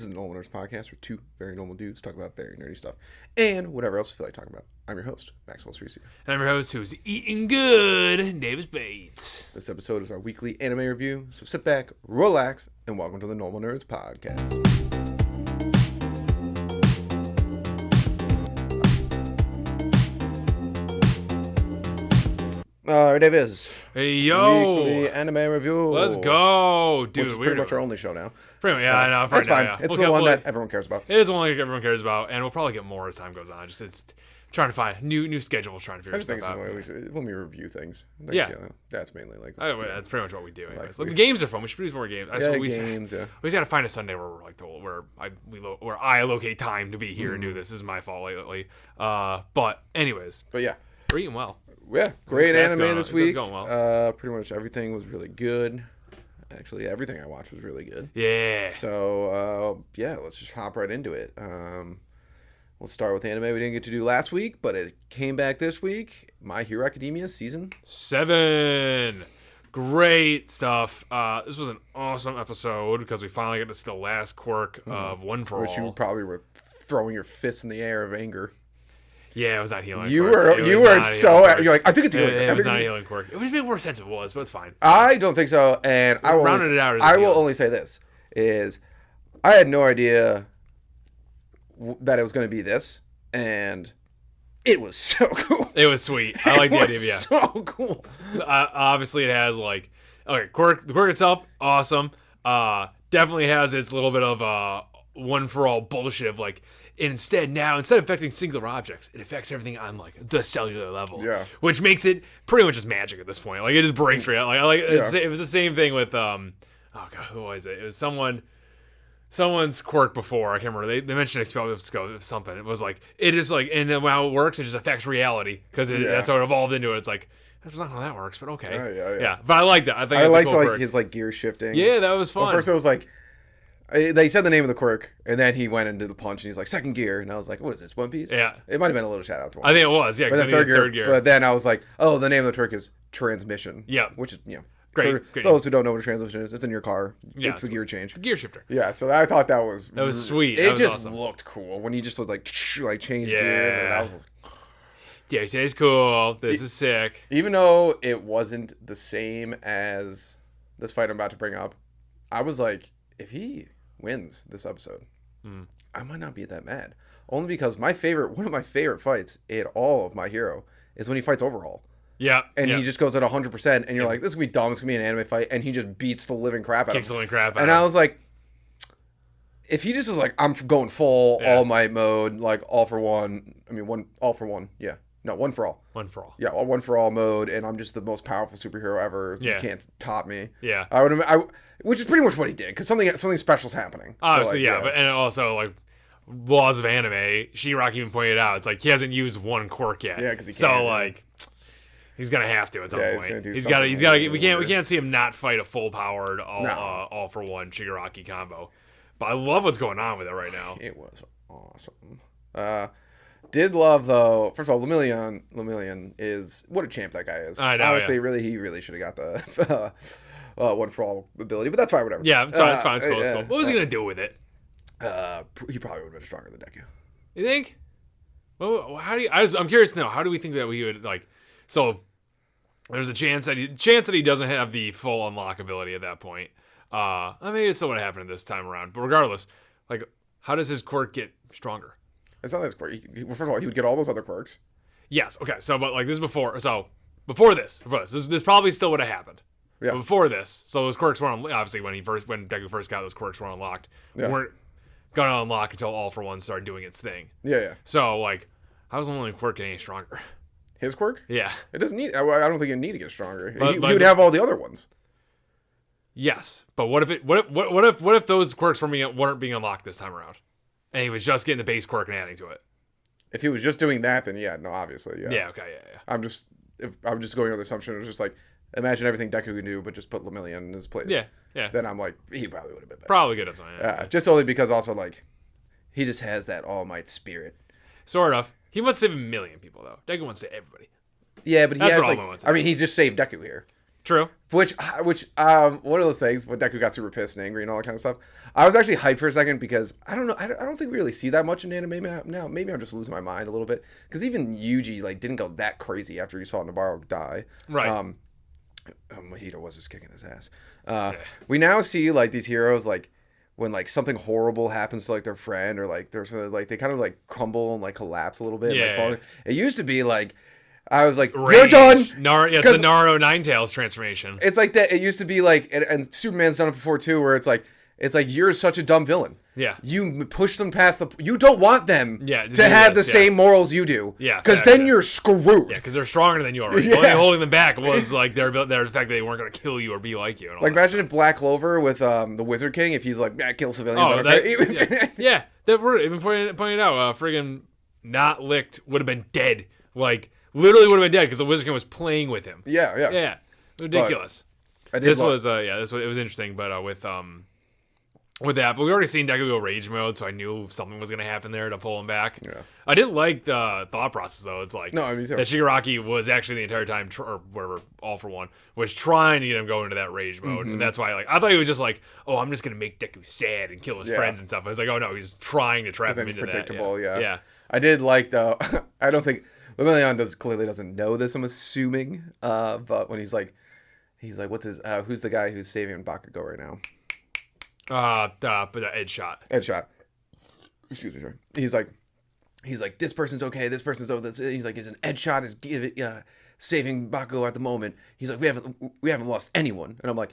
is the Normal Nerds Podcast, where two very normal dudes talk about very nerdy stuff and whatever else we feel like talking about. I'm your host, Maxwell Streesy. And I'm your host who's eating good, Davis Bates. This episode is our weekly anime review, so sit back, relax, and welcome to the Normal Nerds Podcast. Alright, Davis. Hey, yo. Weekly anime review. Let's go. Dude, which is pretty much our only show now. Pretty much, yeah, I know. That's fine. Yeah. It's the one that everyone cares about. It is the one that everyone cares about, and we'll probably get more as time goes on. It's trying to find new schedules, trying to figure stuff out. I just think when we review things. Yeah. That's mainly like... that's pretty much what we do. Anyways. The games are fun. We should produce more games. We just got to find a Sunday where we're like where I allocate time to be here and do this. This is my fault lately. But anyways. But yeah. We're eating well. Yeah, great anime this week. Going well. Pretty much everything was really good. Actually, everything I watched was really good. Yeah. So, let's just hop right into it. We'll start with anime we didn't get to do last week, but it came back this week. My Hero Academia Season 7. Great stuff. This was an awesome episode because we finally get to see the last quirk of One for All. Which you probably were throwing your fists in the air of anger. Yeah, it was not healing. You were so... You're like, I think it's good. It was not a healing quirk. It would just make more sense if it was, but it's fine. I don't think so, and I will only say this, is I had no idea that it was going to be this, and it was so cool. It was sweet. I like the idea, yeah. So cool. Obviously, it has, like... Okay, the quirk itself, awesome. Definitely has its little bit of one-for-all bullshit of, like... Instead of affecting singular objects, it affects everything on like the cellular level. Yeah. Which makes it pretty much just magic at this point. Like it just breaks reality. It was the same thing with oh god, who was it? It was someone's quirk before. I can't remember. They mentioned it about something. It was like it is like, and then how it works, it just affects reality because that's how it evolved into it. It's like that's not how that works, but okay. Yeah. But I like that. I liked cool like his like gear shifting. Yeah, that was fun. Well, first it was like. They said the name of the quirk, and then he went into the punch, and he's like, second gear. And I was like, what is this, One Piece? Yeah. It might have been a little shout out to One Piece. I think it was, yeah, because third gear. But then I was like, oh, the name of the quirk is transmission. Yeah. Which is, great. For those who don't know what a transmission is, it's in your car. Yeah, it's the gear change. It's a gear shifter. Yeah, so I thought that was... That was sweet. It just awesome. Looked cool when you just would like change gears. And that was yeah, it's cool. This is sick. Even though it wasn't the same as this fight I'm about to bring up, I was like, if he wins this episode, I might not be that mad. Only because one of my favorite fights in all of My Hero is when he fights Overhaul. Yeah. And he just goes at 100%, and you're like, this is going to be dumb, it's going to be an anime fight, and he just beats the living crap out of him. Kicks the living crap out of him. And I was like, if he just was like, I'm going full all might mode, like all for one, all for one, yeah. No, one for all. One for all. Yeah, one for all mode, and I'm just the most powerful superhero ever. Yeah. You can't top me. Yeah. Which is pretty much what he did, because something special's happening. Obviously, so but and also like laws of anime. She-Rock even pointed out, it's like he hasn't used one quirk yet. Yeah, because he can't. So like, he's gonna have to at some point. He's gonna do. He's got to. We can't see him not fight a full powered all for one Shigaraki combo. But I love what's going on with it right now. It was awesome. Did love though. First of all, Lemillion is what a champ that guy is. I know. Honestly, he really should have got the one for all ability, but that's fine. Whatever. Yeah, it's fine. It's cool. What was he gonna do with it? He probably would have been stronger than Deku. You think? Well, how do you? I'm curious to know. How do we think that we would like? So there's a chance that he doesn't have the full unlock ability at that point. Maybe it's still what happened this time around. But regardless, like, how does his quirk get stronger? It's not his quirk. First of all, he would get all those other quirks. Yes. Okay. So, but like this is before. So before this probably still would have happened. Yeah. But before this, so those quirks weren't obviously when Deku first got those quirks were unlocked. Yeah. Weren't gonna unlock until All for One started doing its thing. Yeah. So like, how was the only quirk getting any stronger? His quirk? Yeah. It doesn't need. I don't think it need to get stronger. He would have all the other ones. Yes, but what if those quirks weren't being unlocked this time around, and he was just getting the base quirk and adding to it? If he was just doing that, then obviously, yeah. Yeah. Okay. Yeah. I'm just going on the assumption it was just like, imagine everything Deku can do, but just put Lemillion in his place. Yeah. Then I'm like, he probably would have been better. Probably good at something. Just only because also like, he just has that All Might spirit. Sort of. He wants to save 1 million people though. Deku wants to save everybody. Yeah, but he has like. I mean, he's just saved Deku here. True. Which one of those things when Deku got super pissed and angry and all that kind of stuff. I was actually hyped for a second because I don't know. I don't think we really see that much in anime now. Maybe I'm just losing my mind a little bit because even Yuji like didn't go that crazy after he saw Nabarro die. Right. Mahito was just kicking his ass. We now see like these heroes like when like something horrible happens to like their friend or like there's like they kind of like crumble and like collapse a little bit. Yeah. And, like, it used to be like I was like, Rage. you're done. It's the Naruto Ninetales transformation. It's like that. It used to be like, and Superman's done it before too, where it's like you're such a dumb villain. Yeah. You push them past you don't want them to have the same morals you do. Yeah. Because then you're screwed. Yeah, because they're stronger than you already. The only thing holding them back was like the fact that they weren't going to kill you or be like you. And all like that imagine if Black Clover with the Wizard King, if he's like, kill civilians. That were even pointed out, friggin' not licked would have been dead. Like, literally would have been dead because the Wizard King was playing with him. Yeah. Ridiculous. It was interesting, but with that, but we already seen Deku go rage mode, so I knew something was going to happen there to pull him back. Yeah. I did like the thought process, though. It's like that Shigaraki was actually the entire time, or whatever, All for One, was trying to get him go into that rage mode. And that's why, I thought he was just like, oh, I'm just going to make Deku sad and kill his friends and stuff. I was like, oh, no, he's trying to trap him into predictable, that. Yeah. I did like, though, I don't think, Leon clearly doesn't know this, I'm assuming, but when he's like, what's his, who's the guy who's saving Bakugo right now? But Ed Shot. Excuse me, sorry. He's like, this person's okay. This person's over. He's like, is an Ed Shot is saving Bakugo at the moment. He's like, we haven't lost anyone. And I'm like,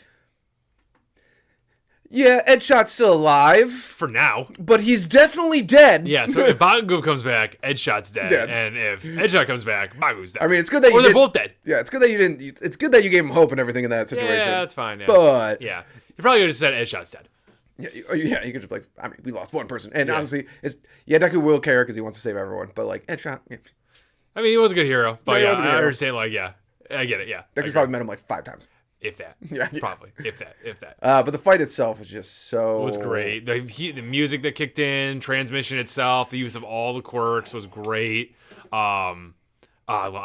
yeah, Ed Shot's still alive for now, but he's definitely dead. Yeah. So if Bakugo comes back, Ed Shot's dead, and if Ed Shot comes back, Bakugo's dead. I mean, it's good that they're both dead. Yeah, it's good that you didn't. It's good that you gave him hope and everything in that situation. Yeah, that's fine. Yeah. But yeah, you probably could have said Ed Shot's dead. Yeah, you could just like, I mean, we lost one person, and honestly, Deku will care because he wants to save everyone. But like Ed Shot, I mean, he was a good hero, but he was a good hero. I understand. Like, I get it. Yeah, Deku's probably met him like 5 times, if that. Probably, if that. But the fight itself was just so. It was great. The music that kicked in, transmission itself, the use of all the quirks was great. I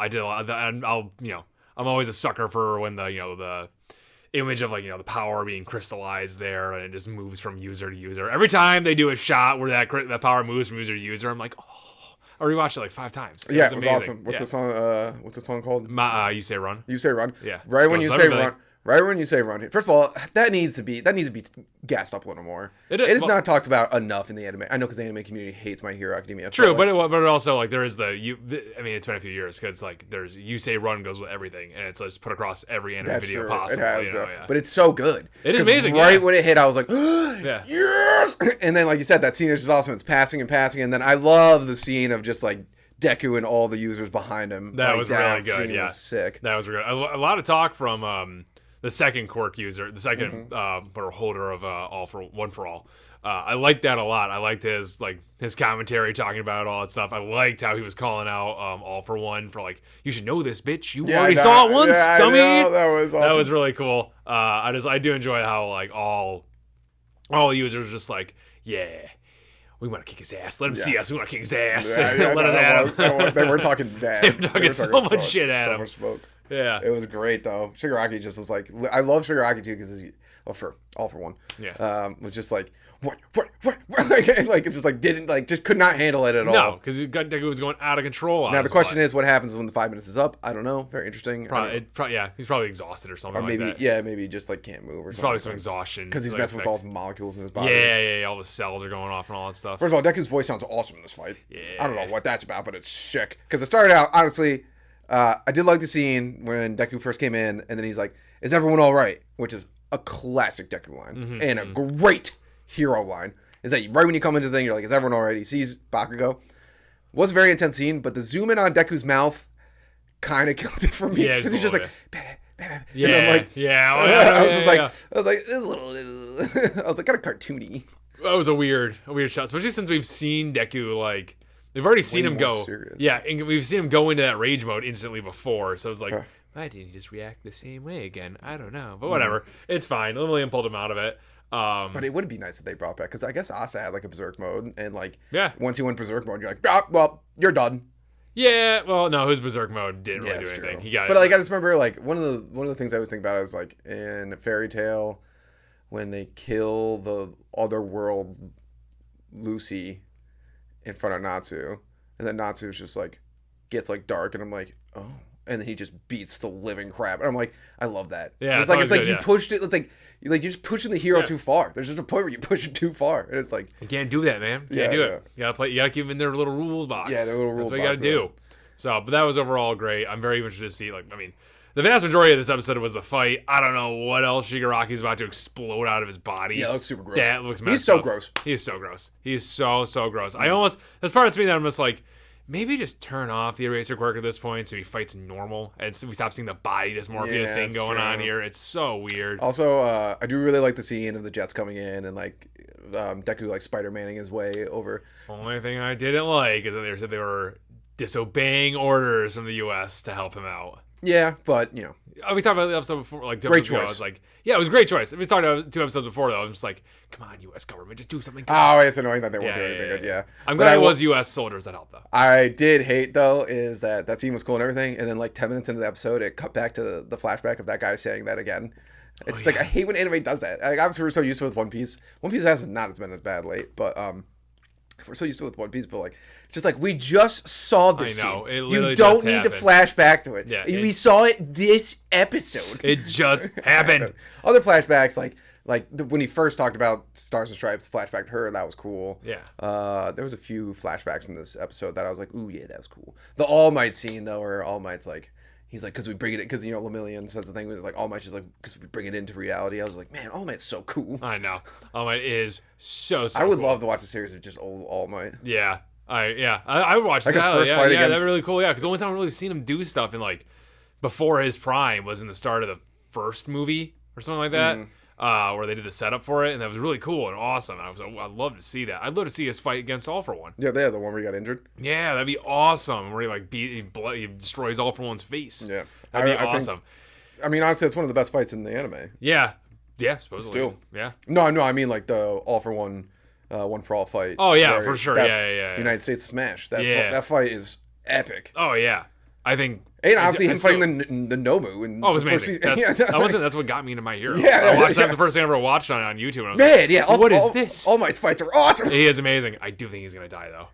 did a lot. And I'm always a sucker for when the image of the power being crystallized there, and it just moves from user to user. Every time they do a shot where that power moves from user to user, I'm like, oh. I rewatched it like 5 times. It was awesome. What's the song? What's the song called? You Say Run. You Say Run. Yeah. Right when you say run. Right when you say run. First of all, that needs to be gassed up a little more. It is not talked about enough in the anime. I know because the anime community hates My Hero Academia. True, but it also there is I mean, it's been a few years because there's You Say Run goes with everything, and it's just put across every anime video possible. It has, but it's so good. It is amazing. Right when it hit, I was like, yes! And then, like you said, that scene is just awesome. It's passing, and then I love the scene of just like Deku and all the users behind him. That was really good. Yeah, was sick. That was good. A lot of talk from the second quirk user, the second holder of All for One for All. I liked that a lot. I liked his commentary talking about all that stuff. I liked how he was calling out All for One for you should know this, bitch. You already saw it once, dummy. That was awesome. That was really cool. I do enjoy how all the users are just like, yeah, we want to kick his ass. Let him see us. We want to kick his ass. Let us at him. They were talking bad. They were talking so much shit at him. So much smoke. Yeah, it was great though. Shigaraki just was like, I love Shigaraki too because for All for One. Yeah, was just like what like it just didn't just could not handle it at all. No, because Deku was going out of control. Now the question is, what happens when the 5 minutes is up? I don't know. Very interesting. He's probably exhausted or something. Or maybe like that. maybe just can't move or something. Probably some exhaustion because he's messing with all the molecules in his body. Yeah. All the cells are going off and all that stuff. First of all, Deku's voice sounds awesome in this fight. Yeah, I don't know what that's about, but it's sick. Because it started out honestly. I did like the scene when Deku first came in, and then he's like, "Is everyone all right?" Which is a classic Deku line and a great hero line. Is that right when you come into the thing, you're like, "Is everyone all right?" He sees Bakugo. Was a very intense scene, but the zoom in on Deku's mouth kind of killed it for me because he's just like, yeah, and I'm like, I was like, this little, I was like, kind of cartoony. That was a weird shot, especially since we've seen Deku we've already seen him go. Serious. Yeah, and we've seen him go into that rage mode instantly before. So it's like, why didn't he just react the same way again? I don't know. But whatever. It's fine. Lillian pulled him out of it. But it would be nice if they brought back, because I guess Asa had a berserk mode, and once he went berserk mode, you're like, well, you're done. Yeah, well, no, his berserk mode didn't really do anything. True. He got but it. like I just remember like one of the things I always think about is like in Fairy Tale when they kill the other world Lucy in front of Natsu, and then Natsu's just like gets like dark, and I'm like, oh, and then he just beats the living crap, and I'm like, I love that. Yeah, it's like good, you pushed it. It's like you're just pushing the hero too far. There's just a point where you push it too far, and it's like you can't do that, man. You can't do it. You gotta play. You gotta keep them in their little rules box. Yeah, their little rules box. That's what you gotta do. So, but that was overall great. I'm very interested to see. Like, I mean, the vast majority of this episode was the fight. I don't know what else Shigaraki's about to explode out of his body. Yeah, it looks super gross. That looks messed He's so up. gross. He's so gross. He's so gross. I almost there's parts of me that I'm just like, maybe just turn off the eraser quirk at this point so he fights normal and so we stop seeing the body dysmorphia thing going on here. It's so weird. Also, I do really like the scene of the Jets coming in and like Deku like Spider-Maning his way over. Only thing I didn't like is that they said they were disobeying orders from the U.S. to help him out. Yeah, but you know. We talked about the episode before, like 2 great episodes ago. choice. I was like, yeah, it was a great choice. We talked about 2 episodes before though. I was just like, come on, U.S. government, just do something good. Oh, it's annoying that they won't do anything good. Yeah, I'm glad it was U.S. soldiers that helped though. I did hate though is that scene was cool and everything, and then like 10 minutes into the episode, it cut back to the flashback of that guy saying that again. It's just like I hate when anime does that. Like, obviously, we're so used to it with One Piece. One Piece has not been as bad late, but we're so used to it with One Piece. But like, just like we just saw this I know. scene. It literally you don't just need happened. to flash back to it. Yeah, we saw it this episode. It just happened. Other flashbacks, when he first talked about Stars and Stripes, the flashback to her, that was cool. Yeah. There was a few flashbacks in this episode that I was like, ooh, yeah, that was cool. The All Might scene, though, where All Might's like, he's like, because we bring it in, because, you know, Lemillion says the thing, was like, All Might's just like, because we bring it into reality. I was like, man, All Might's so cool. I know. All Might is so I would cool. love to watch a series of just old All Might. Yeah. I watched like his that. first Yeah, fight yeah, against... that'd be really cool. Yeah, because the only time I've really seen him do stuff in like before his prime was in the start of the first movie or something like that, where they did the setup for it, and that was really cool and awesome. And I'd love to see that. I'd love to see his fight against All for One. Yeah, the one where he got injured. Yeah, that'd be awesome. Where he destroys All for One's face. Yeah, that'd be awesome. I mean, honestly, it's one of the best fights in the anime. Yeah, supposedly. Still, yeah. No, I mean like the All for One. One for All fight. Oh yeah, for sure. Yeah. United States Smash. That fight is epic. Oh yeah, I think. And honestly, him fighting the Nomu. And it was amazing. That's what got me into My Hero. Yeah, That's the first thing I ever watched on YouTube. And I was man, like, yeah. What is this? All Might's fights are awesome. He is amazing. I do think he's gonna die though.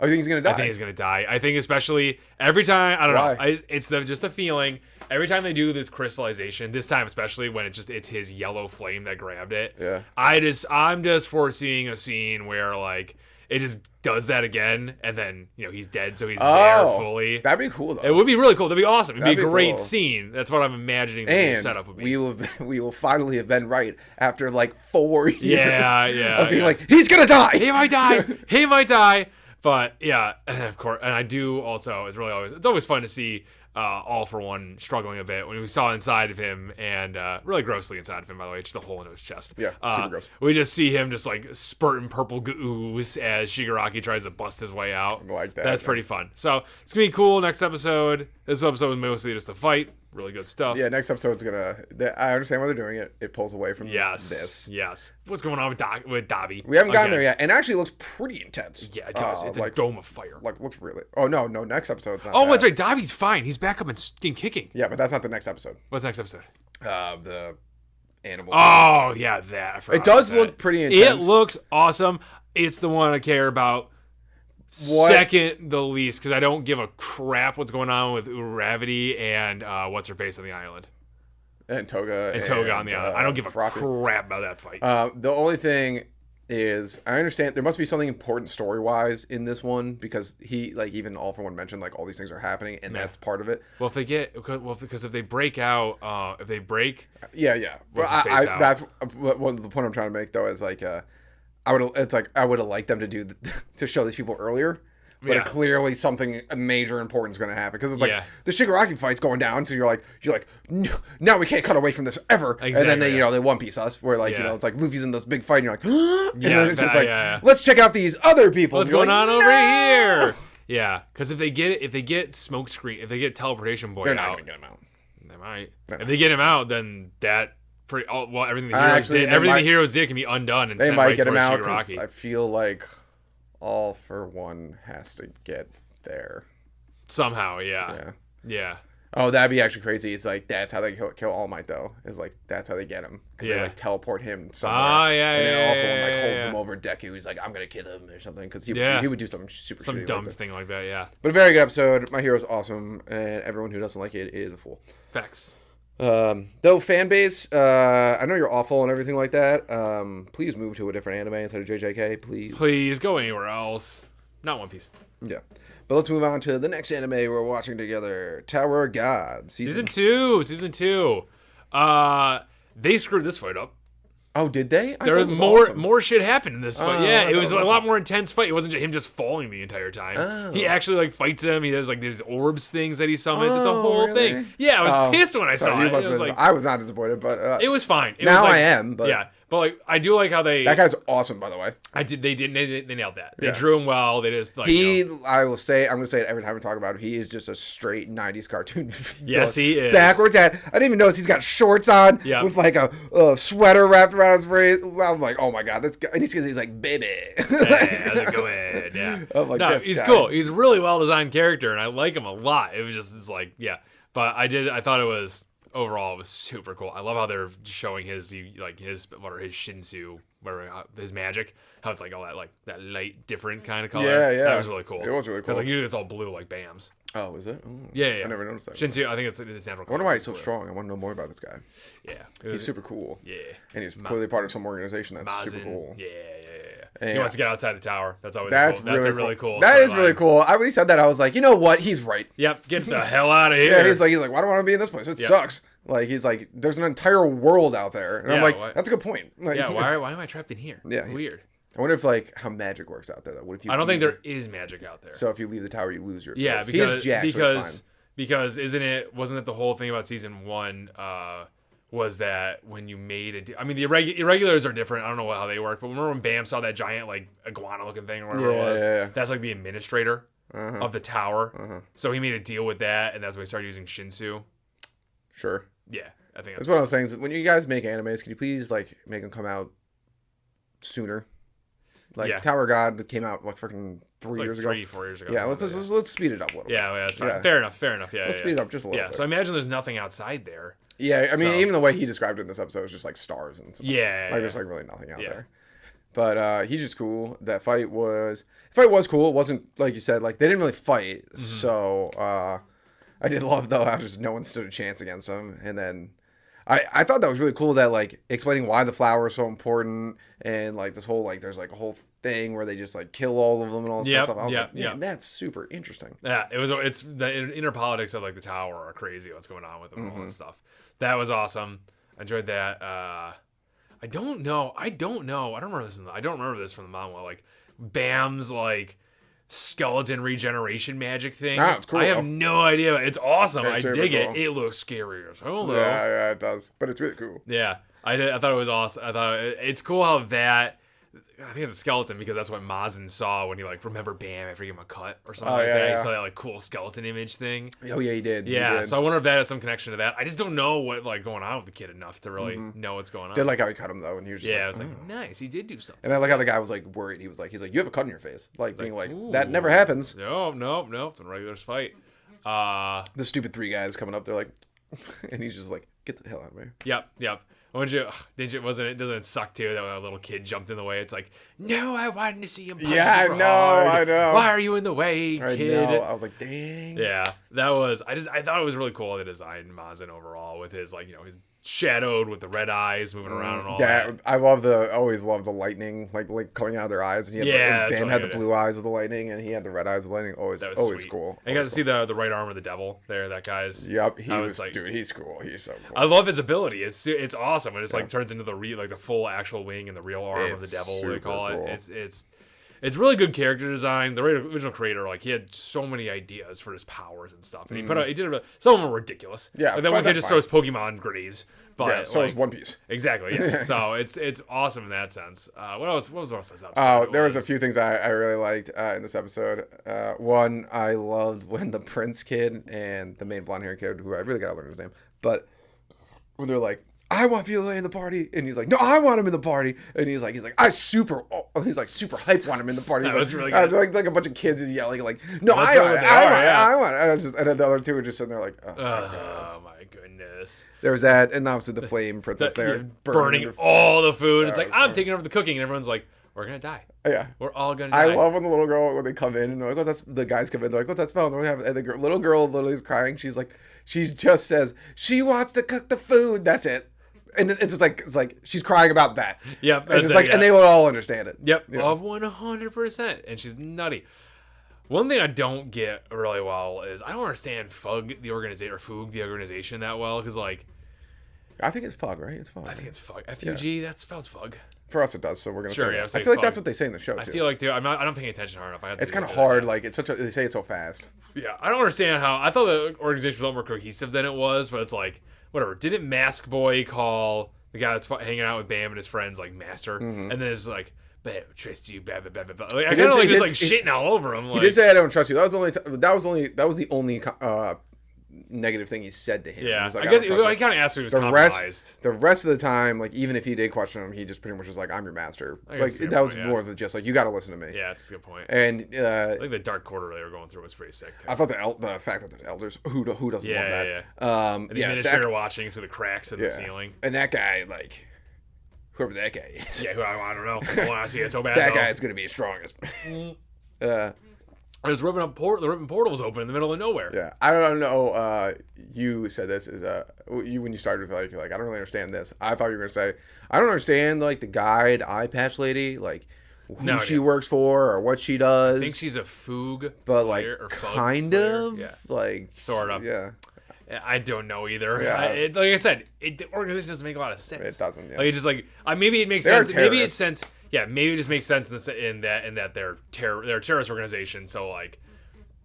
I think he's gonna die. I think he's gonna die. I think especially every time. I don't know. It's just a feeling. Every time they do this crystallization, this time especially when it's his yellow flame that grabbed it. Yeah. I'm just foreseeing a scene where like it just does that again, and then he's dead, so he's there fully. That'd be cool though. It would be really cool. That'd be awesome. It'd be a great cool. scene. That's what I'm imagining the setup would be. We will finally have been right after like 4 years. Yeah. Of being like, he's gonna die. He might die. He might die. But yeah, and of course, and I do also. It's always fun to see. All for One struggling a bit when we saw inside of him, and really grossly inside of him, by the way, just a hole in his chest. Yeah, super gross. We just see him just like spurting purple ooze as Shigaraki tries to bust his way out. I like that. That's pretty fun. So it's gonna be cool. Next episode. This episode was mostly just a fight. Really good stuff. Yeah, next episode's gonna. I understand why they're doing it. It pulls away from this. Yes. What's going on with Dabi? We haven't gotten there yet, and it actually looks pretty intense. Yeah, it does. It's like a dome of fire. Like looks really. Oh no, next episode's not. Oh, that's right. Dabi's fine. He's back up and kicking. Yeah, but that's not the next episode. What's the next episode? The animal. Oh yeah, that. It does look pretty intense. It looks awesome. It's the one I care about. Second the least, because I don't give a crap what's going on with Uravity and what's her face on the island. And Toga on the island. I don't give a crap about that fight. The only thing is, I understand there must be something important story wise in this one, because he even All for One mentioned like all these things are happening, and that's part of it. Well, because if they break out, yeah. But that's what the point I'm trying to make though is like I would have liked them to do to show these people earlier, but clearly something major important is going to happen, because it's like the Shigaraki fight's going down, so you're like no, now we can't cut away from this ever. Exactly, and then they One Piece us where it's like Luffy's in this big fight and you're like and then it's just let's check out these other people. What's going on over here? Yeah, because if they get smoke screen, if they get teleportation boy, they're not going to get him out. They might. If they get him out, then that. Everything the heroes did can be undone, and they might get him out. I feel like All for One has to get there. Somehow, yeah. Oh, that'd be actually crazy. It's like that's how they kill All Might, though. Is like that's how they get him because they like teleport him somewhere. And then All For One like holds him over Deku. He's like, I'm gonna kill him or something because he would do something super some shitty dumb like thing like that. Yeah. But a very good episode. My Hero's awesome, and everyone who doesn't like it is a fool. Facts. Though fan base, I know you're awful and everything like that. Please move to a different anime instead of JJK, please. Please go anywhere else. Not One Piece. Yeah. But let's move on to the next anime we're watching together, Tower of God. Season 2. They screwed this fight up. Oh, did they? There was more shit happened in this fight. Yeah, it was a lot more intense fight. It wasn't him just falling the entire time. Oh. He actually like fights him. He does like these orbs things that he summons. It's a whole thing. Yeah, I was pissed when I saw it. It was like, I was not disappointed, but it was fine. Now I am. But yeah, but like I do like how that guy's awesome, by the way. They nailed that. They drew him well. They just like I will say, I'm gonna say it every time we talk about him. He is just a straight '90s cartoon. Yes, he is. Backwards hat. I didn't even notice he's got shorts on with like a sweater wrapped around his waist. I'm like, oh my god, this guy. And he's like, baby. Hey, how's it going? Yeah. I'm like, no, he's cool. He's a really well designed character, and I like him a lot. It was just it's like but I thought it was. Overall, it was super cool. I love how they're showing his Shinsu, his magic. How it's like all that light, different kind of color. Yeah. That was really cool. It was really cool. Because like usually it's all blue like Bam's. Oh, is it? Ooh, yeah. I never noticed that. Shinsu, I think it's natural. I wonder why he's so strong. I want to know more about this guy. Yeah, he's super cool. Yeah, and he's clearly part of some organization that's Mazin, super cool. Yeah. He wants to get outside the tower. That's always cool. That's really cool. That is really cool. When he said that, I was like, you know what? He's right. Yep, get the hell out of here. Yeah, he's like, why do I want to be in this place? It sucks. Like he's like, there's an entire world out there, and I'm like, that's a good point. Like, why am I trapped in here? Yeah, weird. I wonder if like how magic works out there. Though, what if you? I don't think there is magic out there. So if you leave the tower, you lose your. Yeah, because wasn't it the whole thing about season 1? Was that when you made I mean, the irregulars are different. I don't know how they work, but remember when Bam saw that giant like iguana looking thing or whatever it was? Yeah. That's like the administrator of the tower. So he made a deal with that, and that's when he started using Shinsu. Sure. Yeah, I think that's one of those things. When you guys make animes, can you please like make them come out sooner? Like Tower of God came out like freaking 4 years ago. 4 years ago. Yeah, let's speed it up a little bit. Yeah, that's right. Fair enough. Yeah, let's speed it up just a little bit. Yeah, so I imagine there's nothing outside there. Yeah, I mean, even the way he described it in this episode was just like stars and stuff. Yeah. Like there's like really nothing out there. But he's just cool. That fight was cool. It wasn't like you said, like they didn't really fight. Mm-hmm. So I did love though how just no one stood a chance against him. And then I thought that was really cool that like explaining why the flower is so important and like this whole like there's like a whole thing where they just like kill all of them and all this stuff. I was like, man, that's super interesting. Yeah, it's the inner politics of like the tower are crazy. What's going on with them and all that stuff. That was awesome. I enjoyed that. I don't know. I don't remember this from the manga. Like Bam's like skeleton regeneration magic thing. Ah, it's cool. I have no idea. It's awesome. I dig cool. it. It looks scary as hell though. Yeah, it does. But it's really cool. Yeah, I thought it was awesome. I thought it's cool how that. I think it's a skeleton because that's what Mazin saw when he like remembered Bam after he gave him a cut or something like that. He saw that like cool skeleton image thing. Oh yeah, he did. Yeah, so I wonder if that has some connection to that. I just don't know what like going on with the kid enough to really know what's going on. Did like how he cut him though, and he was just I was like, nice, he did do something. And I like how the guy was like worried. He's like, you have a cut in your face, like being like, that never happens. No, it's a regular fight. The stupid 3 guys coming up, they're like, and he's just like, get the hell out of here. Yep. Doesn't it suck too that when a little kid jumped in the way? It's like, no, I wanted to see him punch I know. Why are you in the way, kid? I know. I was like, dang. Yeah, that was. I thought it was really cool the design Mazin overall with his like his shadowed with the red eyes moving around and all that. I always love the lightning like coming out of their eyes. And Bam had the blue eyes of the lightning, and he had the red eyes of the lightning. Always cool. And you got to see the right arm of the devil there. That guy's. Yep, he's cool. He's so cool. I love his ability. It's awesome. And it's like turns into the full actual wing and the real arm of the devil. They call it. It's really good character design. The original creator, like he had so many ideas for his powers and stuff, and some of them were ridiculous. Yeah, like that one kid just throws Pokemon grenades. But so is One Piece. Exactly. Yeah. So it's awesome in that sense. What else? What was the rest of this episode? Oh, there was a few things I really liked in this episode. One, I loved when the Prince kid and the main blonde hair kid, who I really gotta learn his name, but when they're like, I want Filet in the party, and he's like, no, I want him in the party, and he's like, super hype, want him in the party. He's That was like, really good. like a bunch of kids is yelling like, no, That's I really want, what they I are, want, yeah. I want, and the other two are just sitting there like, oh, my God. Oh my goodness. There was that, and obviously the flame princess there burning all the food. It's like, was I'm funny. taking over the cooking, and everyone's like, we're gonna die. Yeah. We're all gonna die. I love when the little girl, when they come in and they're like, "What's that?" The guys come in, they're like, "What's that smell?" And the little girl literally is crying. She's like, she just says she wants to cook the food. That's it. And it's like she's crying about that. Yep. And it's like, and they will all understand it. Yep. Yeah. 100%. And she's nutty. One thing I don't get really well is I don't understand Fug the organization that well, because like I think it's Fug, right? It's Fug. I think it's Fug. F-U-G. That spells Fug. For us, it does. So we're gonna Sure, say yeah, that. say I feel like Fug. that's what they say in the show too. I feel like too. I'm not paying attention hard enough. It's kind of hard. Like it's they say it so fast. Yeah, I don't understand how. I thought the organization was a lot more cohesive than it was, but it's like whatever. Didn't Mask Boy call the guy that's hanging out with Bam and his friends like Master, and then it's like, "But I don't trust you." Blah blah blah blah. Like, I kind of like just like shitting all over him. Like, He did say, "I don't trust you." That was the only negative thing he said to him. yeah, He was like, I guess don't trust I you. kind of asked if he was the compromised. rest of the time, like even if he did question him, he just pretty much was like, "I'm your master." I guess Like that's a good that was point, yeah. more of the just like, you got to listen to me. Yeah, that's a good point. And I think the dark quarter they were going through was pretty sick too. I thought the fact that the elders who doesn't love that. Yeah. And the Yeah, administrator watching through the cracks in the yeah. céling. And that guy, like whoever that guy is, Yeah, who I don't know. I want to see it so bad. that though. guy is gonna be as strong as. I was ripping up the ripping portals open in the middle of nowhere. Yeah, I don't know. You said this is you when you started with like I don't really understand this. I thought you were gonna say I don't understand like the guide eye patch lady, like who she works for or what she does. I think she's a Foog, but slayer, like or Fug kind slayer. of Yeah. like Sort of. Yeah, I don't know either. Yeah. It's like I said, the organization doesn't make a lot of sense. it doesn't. Yeah. Like it's just like maybe it makes They're sense. Maybe it's terrorists. sense. Yeah, maybe it just makes sense in that they're a terrorist organization. So like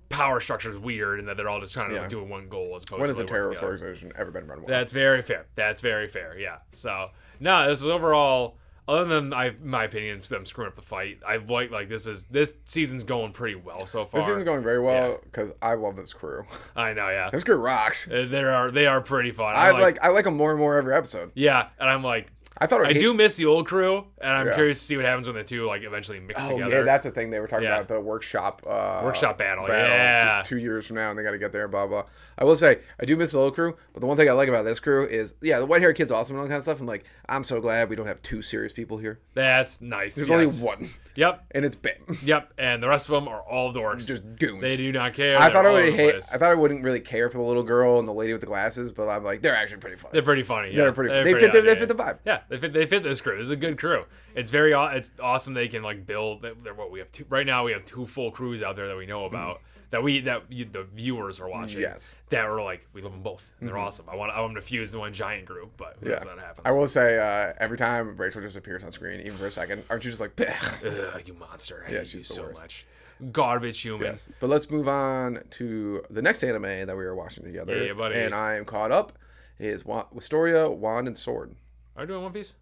power structure is weird, and that they're all just trying to like, doing one goal as opposed. When to has a like, terrorist organization ever been run well? That's very fair. That's very fair. Yeah. So no, this is overall. Other than my opinion, them screwing up the fight, I've like this season's going pretty well so far. This season's going very well because I love this crew. I know, yeah. This crew rocks. They are pretty fun. I like them more and more every episode. Yeah, and I'm like, I thought I do miss the old crew, and I'm Yeah. curious to see what happens when the two like eventually mix together. Yeah, that's the thing they were talking Yeah. about, the workshop battle. Yeah, just 2 years from now, and they got to get there. Blah blah. I will say I do miss the old crew, but the one thing I like about this crew is the white haired kid's awesome and all that kind of stuff. I'm like, I'm so glad we don't have two serious people here. That's nice. There's yes. only one. Yep. And it's Bam. Yep. And the rest of them are all dorks. Just goons. They do not care. I thought They're all over the place. I thought I wouldn't really care for the little girl and the lady with the glasses, but I'm like, they're actually pretty funny. They're pretty funny. Yeah. They're pretty. They're They pretty fit. They funny, fit the vibe. Yeah, they fit this crew. This is a good crew. It's it's awesome. They can like build. They're what we have two right now. We have two full crews out there that we know about. That the viewers are watching. Yes. That are like, we love them both. And they're awesome. I want them to fuse in one giant group, but who knows when that happens. I will say, every time Rachel just appears on screen, even for a second, aren't you just like, Ugh, you monster. I hate she's you the so worst. much. Garbage human. Yes. But let's move on to the next anime that we are watching together. Yeah, buddy. And I am caught up. Is Wistoria, Wand, and Sword. Are we doing One Piece?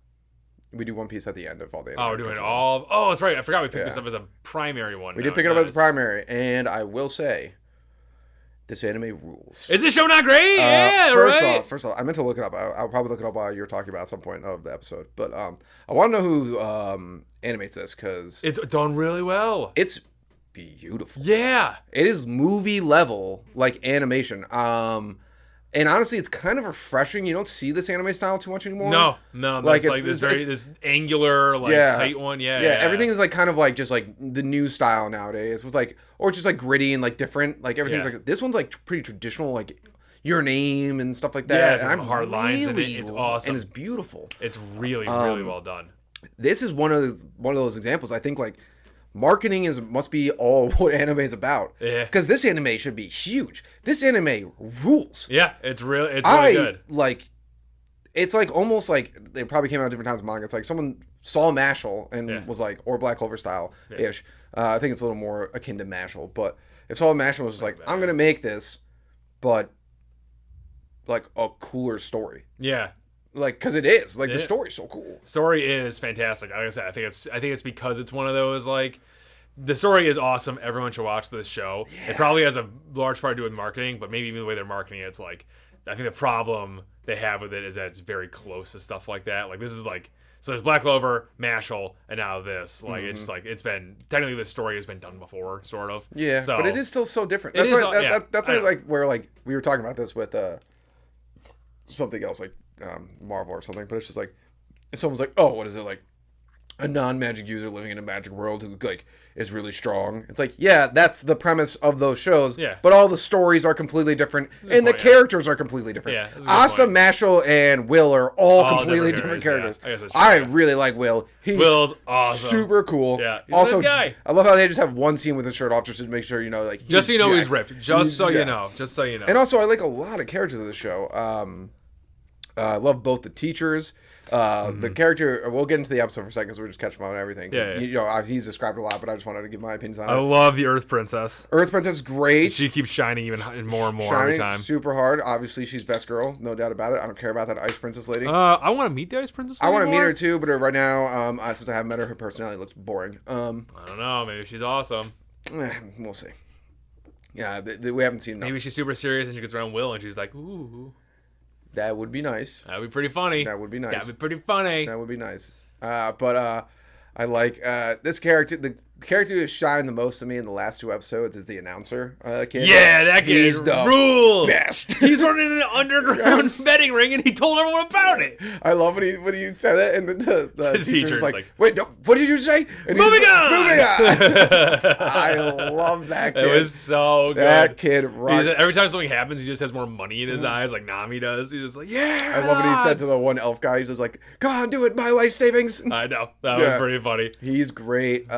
We do One Piece at the end of all the anime. Oh, we're doing all. Oh, that's right. I forgot we picked Yeah. this up as a primary one. We did pick it up as a primary, and I will say, this anime rules. Is this show not great? Yeah, First off, I meant to look it up. I'll probably look it up while you're talking about at some point of the episode. But I want to know who animates this because It's done really well. it's beautiful. Yeah. It is movie level like animation. And honestly, it's kind of refreshing. You don't see this anime style too much anymore. No. Like, That's like this angular, like tight one. Yeah. Everything is like kind of like just like the new style nowadays with like, or just like gritty and like different. Like everything's like, this one's like pretty traditional, like your name and stuff like that. Yeah, it's and some hard lines in it. It's awesome. and it's beautiful. It's really, really well done. This is one of those examples. I think like marketing must be all what anime is about. Yeah. Because this anime should be huge. This anime rules. Yeah, it's really good. Like, it's like almost like they probably came out at different times in manga. It's like someone saw Mashal and was like, or Black Clover style ish. I think it's a little more akin to Mashal, but if saw Mashal was just like, I'm gonna make this, but like a cooler story. Yeah. Like, because it is like the story's so cool. Story is fantastic. Like I said, I think it's because it's one of those like the story is awesome. Everyone should watch this show. Yeah. It probably has a large part to do with marketing, but maybe even the way they're marketing it, it's like I think the problem they have with it is that it's very close to stuff like that. Like this is like so there's Black Clover, Mashal, and now this. Like it's just like it's been technically this story has been done before, sort of. Yeah, so, but it is still so different. That's why that's why like where like we were talking about this with something else like Marvel or something, but it's just like someone's like, oh, what is it like? A non-magic user living in a magic world who like is really strong. It's like, yeah, that's the premise of those shows. Yeah. But all the stories are completely different, and the characters are completely different. Yeah. Asa, Mashal, and Will are all completely different characters. Yeah. I really like Will. Will's awesome. Super cool. Yeah. He's also, a nice guy. I love how they just have one scene with his shirt off just to make sure you know, like just so you know jacked. he's ripped. Just so you know. And also, I like a lot of characters of the show. I love both the teachers. The character, we'll get into the episode for a second because we're just catching up on everything. Yeah. You know, he's described a lot, but I just wanted to give my opinions on it. I love the Earth Princess. Earth Princess is great. She keeps shining even more and more shining every time. Super hard. Obviously, she's best girl. No doubt about it. I don't care about that Ice Princess lady. I want to meet the Ice Princess lady. I want to meet her too, but right now, since I haven't met her, her personality looks boring. I don't know. Maybe she's awesome. We'll see. Yeah, we haven't seen enough. Maybe she's super serious and she gets around Will and she's like, ooh. That would be nice. That would be pretty funny. That would be nice. That would be pretty funny. That would be nice. But I like this character. The character who shined the most to me in the last 2 episodes is the announcer kid. Yeah, that kid He's the rules. best. He's running an underground betting ring and he told everyone about it. I love when he said it and the teacher's like, wait, no, what did you say? And moving on. I love that kid. It was so good. That kid rocks. Every time something happens, he just has more money in his eyes like Nami does. He's just like, yeah. I love what he said to the one elf guy. He's just like, come on, do it, my life savings. I know. That was pretty funny. He's great.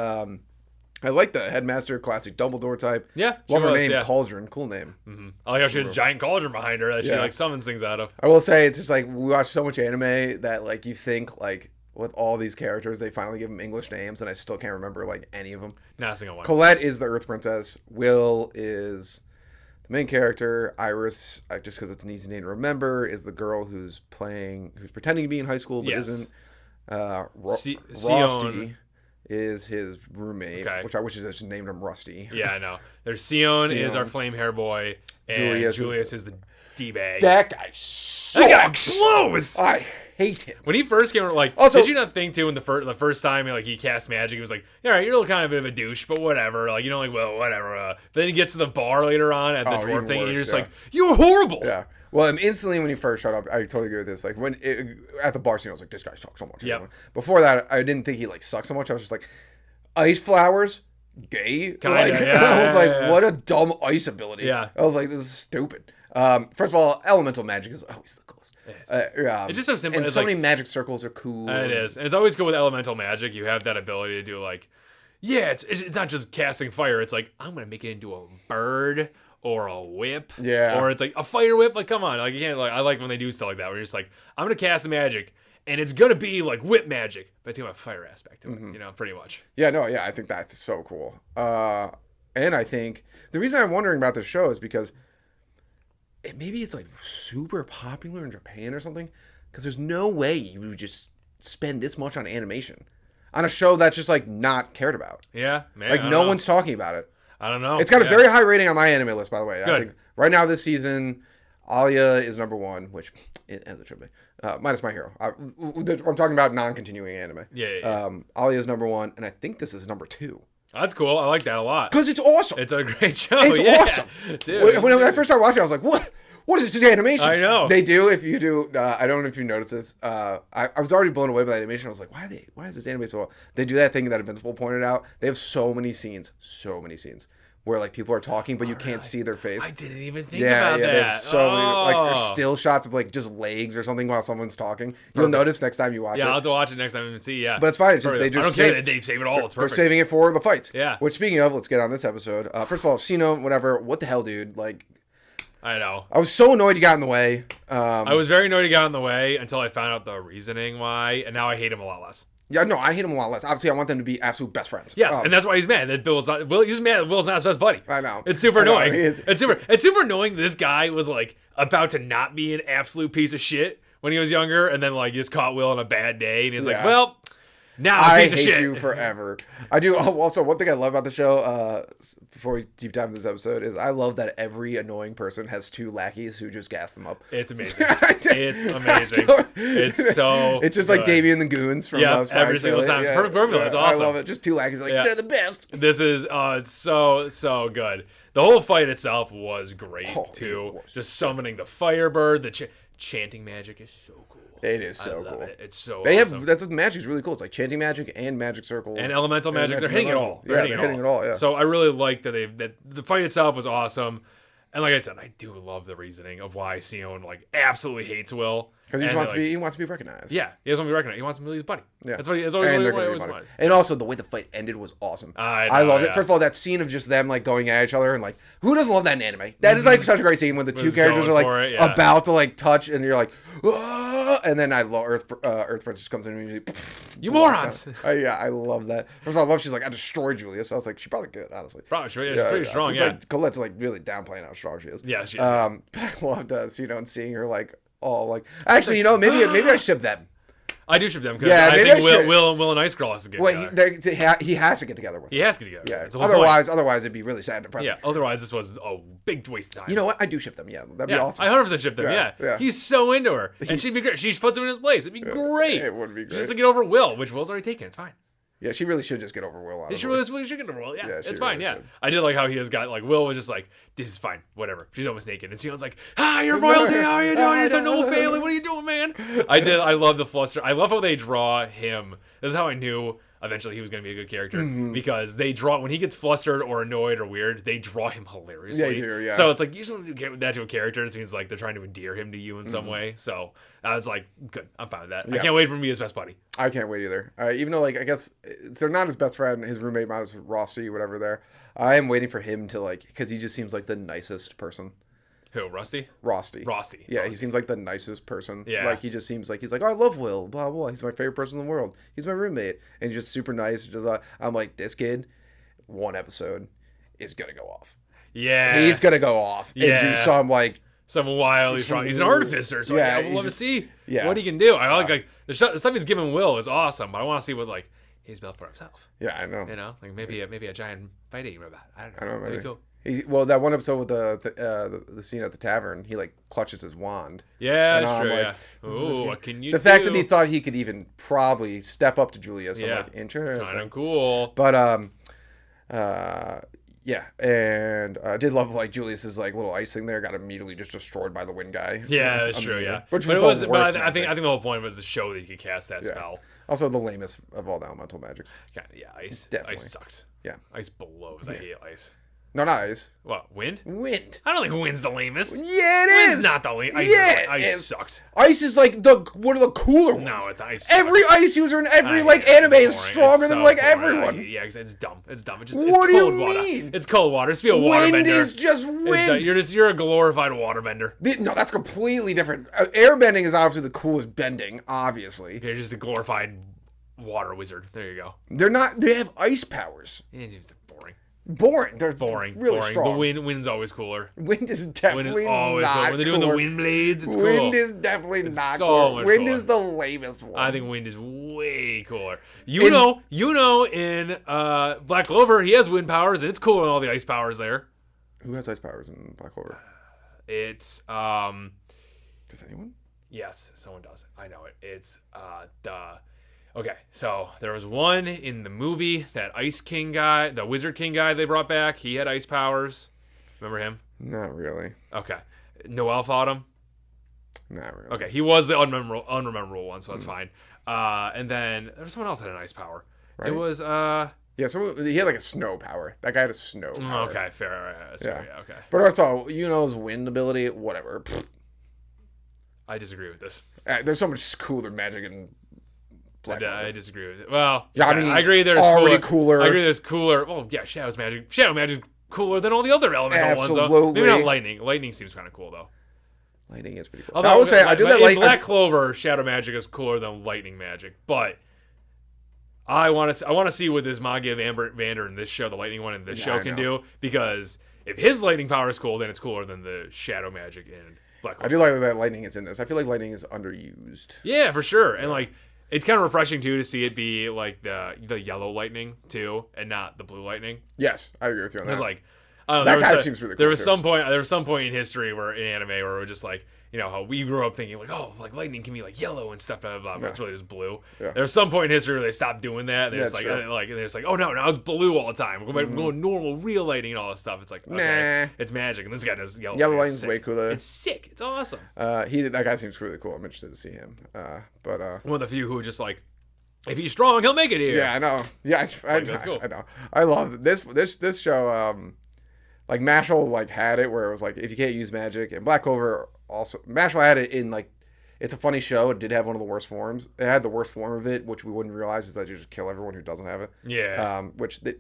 I like the headmaster, classic Dumbledore type. Yeah, love her name, Cauldron. Cool name. Mm-hmm. I like how she has a giant cauldron behind her that she like summons things out of. I will say it's just like we watch so much anime that like you think like with all these characters they finally give them English names and I still can't remember like any of them. Not a single one. Colette is the Earth Princess. Will is the main character. Iris, just because it's an easy name to remember, is the girl who's pretending to be in high school but isn't. Rusty is his roommate, which I wish I just named him Rusty. Yeah, I know. There's Sion is our flame hair boy, and Julius is the D-bag. That guy blows! I hate him. When he first came, like, also, did you not think too? In the first time, like he cast magic, he was like, "All right, you're kind of a bit of a douche, but whatever." Like, you know, like, well, whatever. Then he gets to the bar later on at the dwarf thing, and you're just like, "You're horrible." Yeah. Well, and instantly when he first showed up, I totally agree with this. Like at the bar scene, I was like, "This guy sucks so much." Yeah. Before that, I didn't think he like sucked so much. I was just like, "Ice flowers, gay." I was like, "What a dumb ice ability." Yeah. I was like, "This is stupid." First of all, elemental magic is always the coolest. It's just so simple. And so many magic circles are cool. It is, and it's always cool with elemental magic. You have that ability to do like, it's not just casting fire. It's like I'm gonna make it into a bird. Or a whip, or it's like a fire whip. Like, come on, like you can't. Like, I like when they do stuff like that. Where you're just like, I'm gonna cast the magic, and it's gonna be like whip magic, but it's gonna have a fire aspect to it. You know, pretty much. Yeah, no, yeah, I think that's so cool. And I think the reason I'm wondering about this show is because maybe it's like super popular in Japan or something. Because there's no way you would just spend this much on animation on a show that's just like not cared about. Yeah, man. Like no one's talking about it. I don't know. It's got a very high rating on my anime list, by the way. Good. I think right now this season, Alya is number 1, which as it should be. Minus My Hero. I'm talking about non-continuing anime. Yeah. Alya is number 1, and I think this is number 2. That's cool. I like that a lot. Because it's awesome. It's a great show. It's awesome. Dude, when I first started watching, I was like, what? What is this animation? I know. They do, if you do, I don't know if you noticed this. I was already blown away by that animation. I was like, why is this anime so well? They do that thing that Invincible pointed out. They have so many scenes. Where like people are talking, but you can't see their face. I didn't even think about that. There's so many like still shots of like just legs or something while someone's talking. You'll notice next time you watch it. Yeah, I'll have to watch it next time and see. Yeah, but it's fine. It's just I don't care that they save it all. It's perfect. They're saving it for the fights. Yeah. Which speaking of, let's get on this episode. First of all, Sino, whatever. What the hell, dude? Like, I know. I was so annoyed he got in the way. I was very annoyed he got in the way until I found out the reasoning why, and now I hate him a lot less. Yeah, no, I hate him a lot less. Obviously, I want them to be absolute best friends. Yes, and that's why he's mad that Bill's not. He's mad that Will's not his best buddy. I know. It's super annoying. It's super annoying. This guy was like about to not be an absolute piece of shit when he was younger, and then like just caught Will on a bad day, and he's like, well, Now I'm a I piece of hate shit. you forever. I do. Also, one thing I love about the show, before we deep dive into this episode, is I love that every annoying person has 2 lackeys who just gas them up. It's amazing. It's amazing. It's so. It's just good. like Davey and the Goons from every single time. It's perfect formula. It's awesome. I love it. Just 2 lackeys, like they're the best. This is it's so good. The whole fight itself was great too. Just summoning the Firebird, the chanting magic is so cool. It is so cool. It's so they awesome. have that's what magic's really cool. It's like chanting magic and magic circles and elemental magic. They're hitting it all. They're hitting it all. Yeah. So I really like that the fight itself was awesome. And like I said, I do love the reasoning of why Sion like absolutely hates Will. Because he wants to be recognized. Yeah, he doesn't want to be recognized. He wants him to be his buddy. Yeah. That's what he. That's always what he always wanted. And also the way the fight ended was awesome. I love it. First of all, that scene of just them like going at each other and like who doesn't love that in anime? That is like such a great scene when the 2 characters are like about to like touch and you're like, ah! And then I love Earth Princess comes in and you morons. I love that. First of all, I love she's like I destroyed Julius. I was like she probably could honestly. Probably she's pretty strong. Yeah, like, Colette's like really downplaying how strong she is. Yeah, she is. But I loved and seeing her like all like actually maybe I ship them. I do ship them because I think Will and Ice Girl has to get together. He has to get together with her. He has to get together. Yeah. Otherwise it'd be really sad and depressing. Yeah. Otherwise, this was a big waste of time. You know what? I do ship them. Yeah, that'd be awesome. I 100% ship them. Yeah. He's so into her, and she'd be great. She puts him in his place. It'd be great. It would be great. Just to get over Will, which Will's already taken. It's fine. Yeah, she really should just get over Will. She really should get over Will. Yeah, it's fine. Really should. I did like how he has got like Will was just like, this is fine, whatever. She's almost naked, and Sion's like, you're royalty. How are you doing? You're so noble family. What are you doing, man? I love the fluster. I love how they draw him. This is how I knew eventually he was going to be a good character because they draw when he gets flustered or annoyed or weird, they draw him hilariously. Yeah, they do. Yeah. So it's like usually when you get that to a character, it means like they're trying to endear him to you in some way. So I was like, good, I'm fine with that. I can't wait for him to be his best buddy. I can't wait either. Even though like I guess they're not his best friend, his roommate minus Rossi, whatever. There, I am waiting for him to like because he just seems like the nicest person. Who, Rusty? Rosty. Yeah, he seems like the nicest person. Yeah. Like, he just seems like, he's like, oh, I love Will, blah, blah. He's my favorite person in the world. He's my roommate. And he's just super nice. I'm like, this kid, 1 episode, is going to go off. Yeah. He's going to go off and do some, like... Some wild, he's an artificer, so I would love to see what he can do. I like the stuff he's giving Will is awesome, but I want to see what, like, he's built for himself. Yeah, I know. You know? Like, maybe a giant fighting robot. I don't know. That'd be cool. That one episode with the scene at the tavern, he like clutches his wand. Yeah, that's true. Like, ooh, what can you do? The fact that he thought he could even probably step up to Julius, I'm like, interesting. Kind of cool. But and I did love like Julius's like little icing there got immediately just destroyed by the wind guy. Yeah, that's true. Yeah, which was the worst. But I think the whole point was to show that he could cast that spell. Also, the lamest of all the elemental magics. Yeah, ice. Definitely. Ice sucks. Yeah, ice blows. I hate ice. No, not ice. What, wind? Wind. I don't think wind's the lamest. Yeah, it Wind's is. not the lamest. Ice sucks. Ice is like one of the cooler ones. No, it's ice. Every ice user in every anime is stronger than like everyone. Yeah, it's dumb. It's dumb. It's what do cold you water. mean? It's cold water. Just be a waterbender. Wind is just wind. You're a glorified waterbender. No, that's completely different. Airbending is obviously the coolest bending, obviously. You're just a glorified water wizard. There you go. They're not. They have ice powers. It's boring. Boring. They're Really strong. But wind's always cooler. Wind is definitely not cooler. When they're doing the wind blades, it's cool. Wind is definitely not cool. Wind is the lamest one. I think wind is way cooler. You know, in Black Clover, he has wind powers, and it's cooler than all the ice powers there. Who has ice powers in Black Clover? It's Does anyone? Yes, someone does. I know it. It's Okay, so there was one in the movie, that Ice King guy, the Wizard King guy they brought back. He had ice powers. Remember him? Not really. Okay. Noelle fought him? Not really. Okay, he was the unrememberable one, so that's fine. And then there was someone else that had an ice power. Right. It was yeah, so he had like a snow power. That guy had a snow power. Okay, fair. Yeah, okay. But also, his wind ability, whatever. I disagree with this. There's so much cooler magic in Black Clover. I disagree with it. Well, yeah, I agree there's already cooler. I agree there's cooler. Well, yeah, Shadow Magic's cooler than all the other elemental ones, though. Absolutely. Maybe not Lightning. Lightning seems kind of cool, though. Lightning is pretty cool. Although, I would say, I do that like Black Clover, Shadow Magic is cooler than Lightning Magic, but I want to see what this Magia Vander in this show, the Lightning one in this show, can do, because if his lightning power is cool, then it's cooler than the Shadow Magic in Black Clover. I do like that Lightning is in this. I feel like Lightning is underused. Yeah, for sure. And like It's kind of refreshing too to see it be like the yellow lightning too, and not the blue lightning. Yes, I agree with you on that. Because like, I don't know, that kind of seems really cool. There was some point in history where in anime where it was just like, you know how we grew up thinking like, oh, like lightning can be like yellow and stuff, blah blah blah. But it's really just blue. Yeah. There was some point in history where they stopped doing that. And they're just like, they're just like, oh no, now it's blue all the time. We're going normal, real lightning and all this stuff. It's like, okay, it's magic, and this guy does yellow. Yellow lightning's way cooler. It's sick. It's awesome. That guy seems really cool. I'm interested to see him. But one of the few who just like, if he's strong, he'll make it here. Yeah, I know. Yeah, that's cool. I know. I love this show. Like Mashal like had it where it was like if you can't use magic, and Black Clover also Mashal had it in like it's a funny show. It did have one of the worst forms. It had the worst form of it, which we wouldn't realize is that you just kill everyone who doesn't have it. Yeah. Which the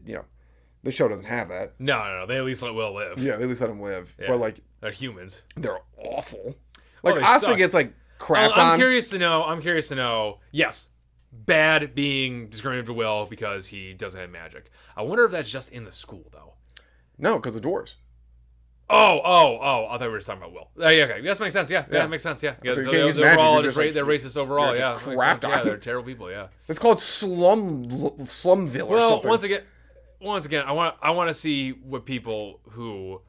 show doesn't have that. No. They at least let Will live. Yeah, they at least let him live. Yeah. But like they're humans. They're awful. Like Asa gets like crapped on. I'm curious to know. Yes. Bad being discriminated to Will because he doesn't have magic. I wonder if that's just in the school though. No, because the dwarves. Oh! I thought we were just talking about Will. Yeah, okay, that makes sense. Yeah, that makes sense. Yeah, so they're racist overall. Yeah, they're terrible people. Yeah, it's called Slumville. Or well, something. once again, I want to see what people who.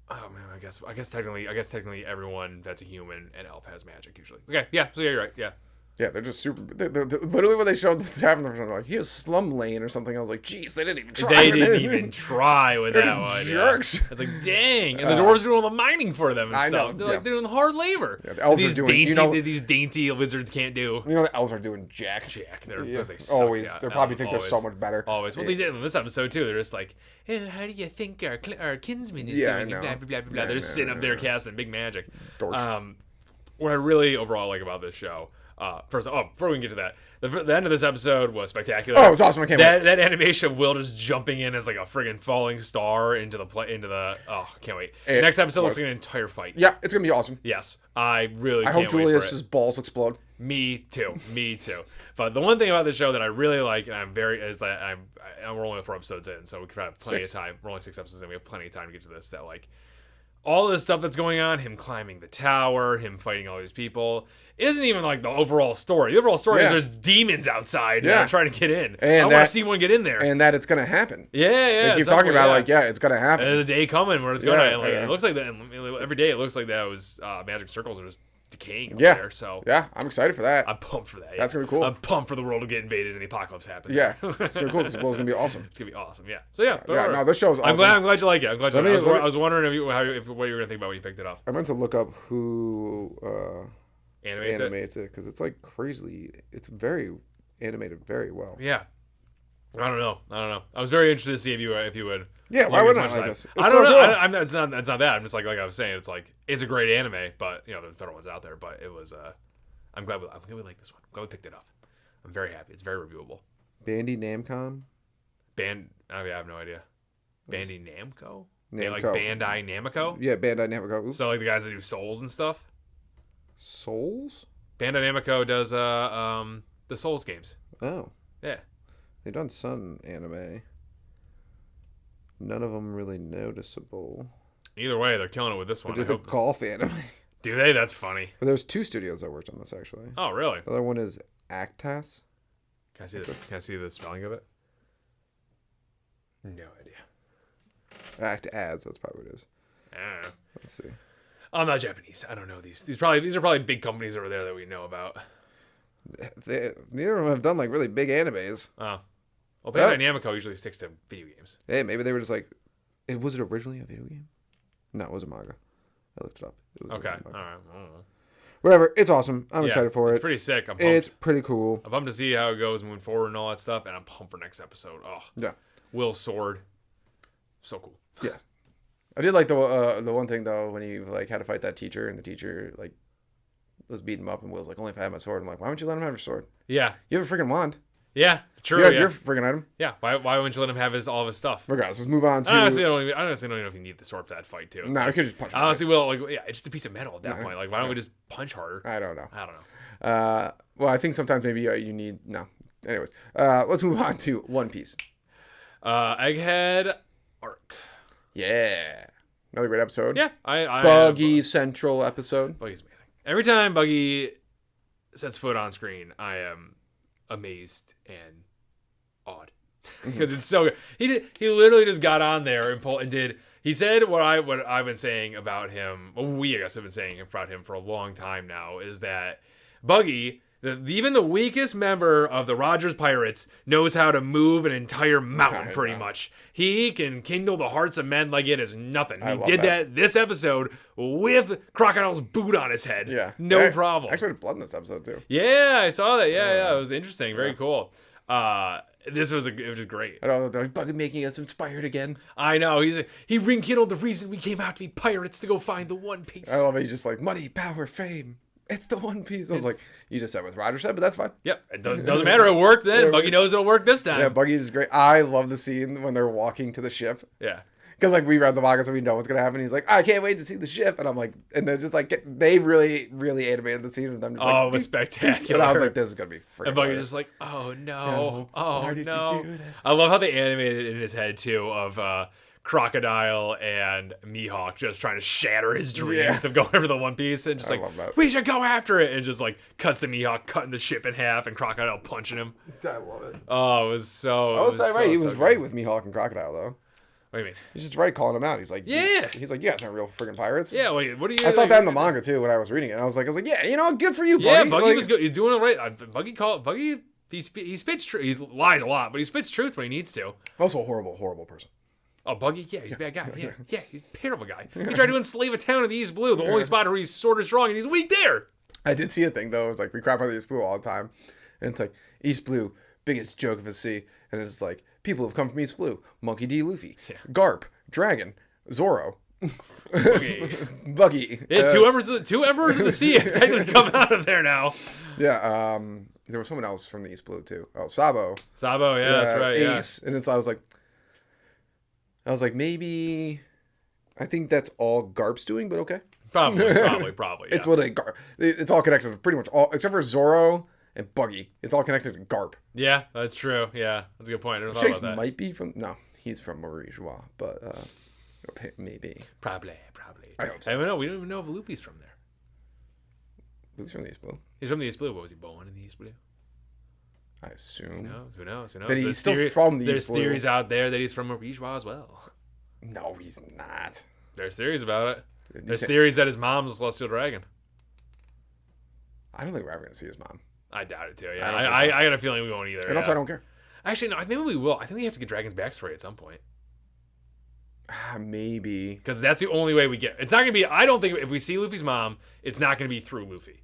Oh man, I guess technically everyone that's a human and elf has magic usually. Okay, yeah, so yeah, you're right. Yeah. Yeah, they're just super. They're literally when they showed what's happening, they're like, "Here's Slum Lane" or something. I was like, "Jeez, they didn't even try." They didn't even try with that one. Jerks. Yeah. It's like, dang, and the dwarves are doing all the mining for them and stuff. Know. They're doing the hard labor. Yeah, the elves are doing these dainty lizards can't do. You know, the elves are doing jack. They're they suck. Always. Yeah, they probably think they're so much better. Always. Well, they did in this episode too. They're just like, how do you think our kinsman is doing? Blah blah blah blah. They're just sitting up there casting big magic. What I really overall like about this show. Before we can get to that, the end of this episode was spectacular. Oh, it was awesome! I can't wait. That animation of Will just jumping in as like a friggin' falling star into the. Oh, I can't wait. The next episode looks like an entire fight. Yeah, it's gonna be awesome. Yes, I really. I hope Julius's balls explode. Me too. But the one thing about this show that I really like, and we're only 4 episodes in, so we could have plenty of time. We're only 6 episodes in. We have plenty of time to get to this. That like. All this stuff that's going on, him climbing the tower, him fighting all these people, isn't even like the overall story. The overall story is there's demons outside trying to get in. And I want to see one get in there. And that it's going to happen. Yeah. They keep talking about it's going to happen. And there's a day coming where it's going to. It looks like that. Every day it looks like that was magic circles are just decaying up there. So yeah, I'm excited for that. I'm pumped for that. Yeah. That's gonna be cool. I'm pumped for the world to get invaded and the apocalypse happen. Yeah, it's gonna be cool. This world's gonna be awesome. It's gonna be awesome. Yeah. So yeah. No, this show's awesome. I'm glad you like it. I was wondering what you were gonna think about when you picked it up. I meant to look up who animates it because it's like crazily. It's very animated very well. Yeah. I don't know. I was very interested to see if you would. Yeah, why wouldn't I like this? I don't know. It's not that. I'm just like I was saying. It's like it's a great anime, but there's better ones out there. But it was. I'm glad we like this one. I'm glad we picked it up. I'm very happy. It's very reviewable. Bandai Namco. I have no idea. Bandai Namco. Yeah, like Bandai Namco. Yeah, Bandai Namco. Oops. So like the guys that do Souls and stuff. Souls. Bandai Namco does the Souls games. Oh. Yeah. They've done some anime. None of them really noticeable. Either way, they're killing it with this one. They did the golf anime. Do they? That's funny. But there's 2 studios that worked on this, actually. Oh, really? The other one is Actas. Can I see the spelling of it? No idea. Actas, that's probably what it is. Let's see. I'm not Japanese. I don't know these. These are probably big companies over there that we know about. Neither of them have done like really big animes. Oh. Well, Bandai Namco usually sticks to video games. Hey, maybe they were just like, was it originally a video game? No, it was a manga. I looked it up. Okay, all right. I don't know. Whatever. It's awesome. I'm excited for it. It's pretty sick. I'm pumped. It's pretty cool. I'm pumped to see how it goes moving forward and all that stuff, and I'm pumped for next episode. Oh, yeah. Will's sword, so cool. Yeah, I did like the one thing though when he like had to fight that teacher, and the teacher like was beating him up, and Will's like, "Only if I have my sword." I'm like, "Why wouldn't you let him have your sword?" Yeah, you have a freaking wand. Yeah, true. You have your freaking item. Yeah, why wouldn't you let him have all of his stuff? Regardless, let's move on to. I honestly don't even know if you need the sword for that fight too. No, we could just punch. Honestly, Will, it's just a piece of metal at that point. Like, why don't we just punch harder? I don't know. Well, I think sometimes maybe you need no. Anyways, let's move on to One Piece. Egghead arc. Yeah, another great episode. Yeah, Buggy Central episode. Buggy's amazing. Every time Buggy sets foot on screen, I am amazed and awed because it's so good. He literally just got on there and did. He said what I've been saying about him. Well, I guess have been saying about him for a long time now is that Buggy, even the weakest member of the Rogers Pirates, knows how to move an entire mountain pretty much. He can kindle the hearts of men like it is nothing. He did that this episode with Crocodile's boot on his head. Yeah. No problem. Actually, there's blood in this episode, too. Yeah, I saw that. Yeah. It was interesting. Very cool. It was just great. I don't know. They're Buggy making us inspired again. I know. He rekindled the reason we came out to be pirates to go find the One Piece. I love it. He's just like, money, power, fame. It's the One Piece. I was like, you just said what Roger said, but that's fine. Yep. It doesn't matter. It worked then. Yeah, Buggy knows it'll work this time. Yeah, Buggy is great. I love the scene when they're walking to the ship. Yeah. Because, like, we read the manga, so we know what's going to happen. He's like, I can't wait to see the ship. And I'm like, and they're just like, they really, really animated the scene of them. Just like, it was spectacular. And I was like, this is going to be freaking And Buggy's just like, oh, no. Why did you do this? I love how they animated it in his head, too, of Crocodile and Mihawk just trying to shatter his dreams of going over the One Piece. And just we should go after it. And just, like, cuts to Mihawk cutting the ship in half and Crocodile punching him. I love it. Oh, it was so... I was right. He was right with Mihawk and Crocodile, though. What do you mean? He's just right calling him out. He's like, yeah. He's like, you guys aren't real freaking pirates. Yeah, wait, what do you... I thought that in the manga, too, when I was reading it. I was like, yeah, you know, good for you, Buggy. Yeah, Buggy was good. He's doing it right. Buggy, he spits truth. He lies a lot, but he spits truth when he needs to. Also a horrible, horrible person. Oh, Buggy? Yeah, he's a bad guy. Yeah, he's a terrible guy. He tried to enslave a town in the East Blue, the only spot where he's sort of strong, and he's weak there. I did see a thing, though. It was like, we crap on the East Blue all the time. And it's like, East Blue, biggest joke of the sea. And it's like, people have come from East Blue. Monkey D. Luffy. Yeah. Garp. Dragon, Zoro, Buggy. Yeah, two emperors of the sea have technically come out of there now. Yeah, there was someone else from the East Blue too. Oh, Sabo. Sabo, yeah, that's right. Ace, and I was like, maybe. I think that's all Garp's doing, but okay. Probably. Yeah. It's literally Garp. It's all connected to pretty much all, except for Zoro and Buggy. It's all connected to Garp. Yeah, that's true. Yeah, that's a good point. I never thought Shakes about that. Might be from he's from Maurice, but maybe. Probably. I hope so. I don't know. We don't even know if Luffy's from there. Luffy's from the East Blue. He's from the East Blue. What was he born in the East Blue? I assume. Who knows? That he's still from the East Blue. There's theories out there that he's from Maurice as well. No, he's not. There's theories about it. There's theories that his mom's a celestial dragon. I don't think we're ever gonna see his mom. I doubt it too. Yeah, I got a feeling we won't either. And also, I don't care. Actually, no. Maybe we will. I think we have to get Dragon's backstory at some point. Maybe because that's the only way we get. It's not gonna be. I don't think if we see Luffy's mom, it's not gonna be through Luffy.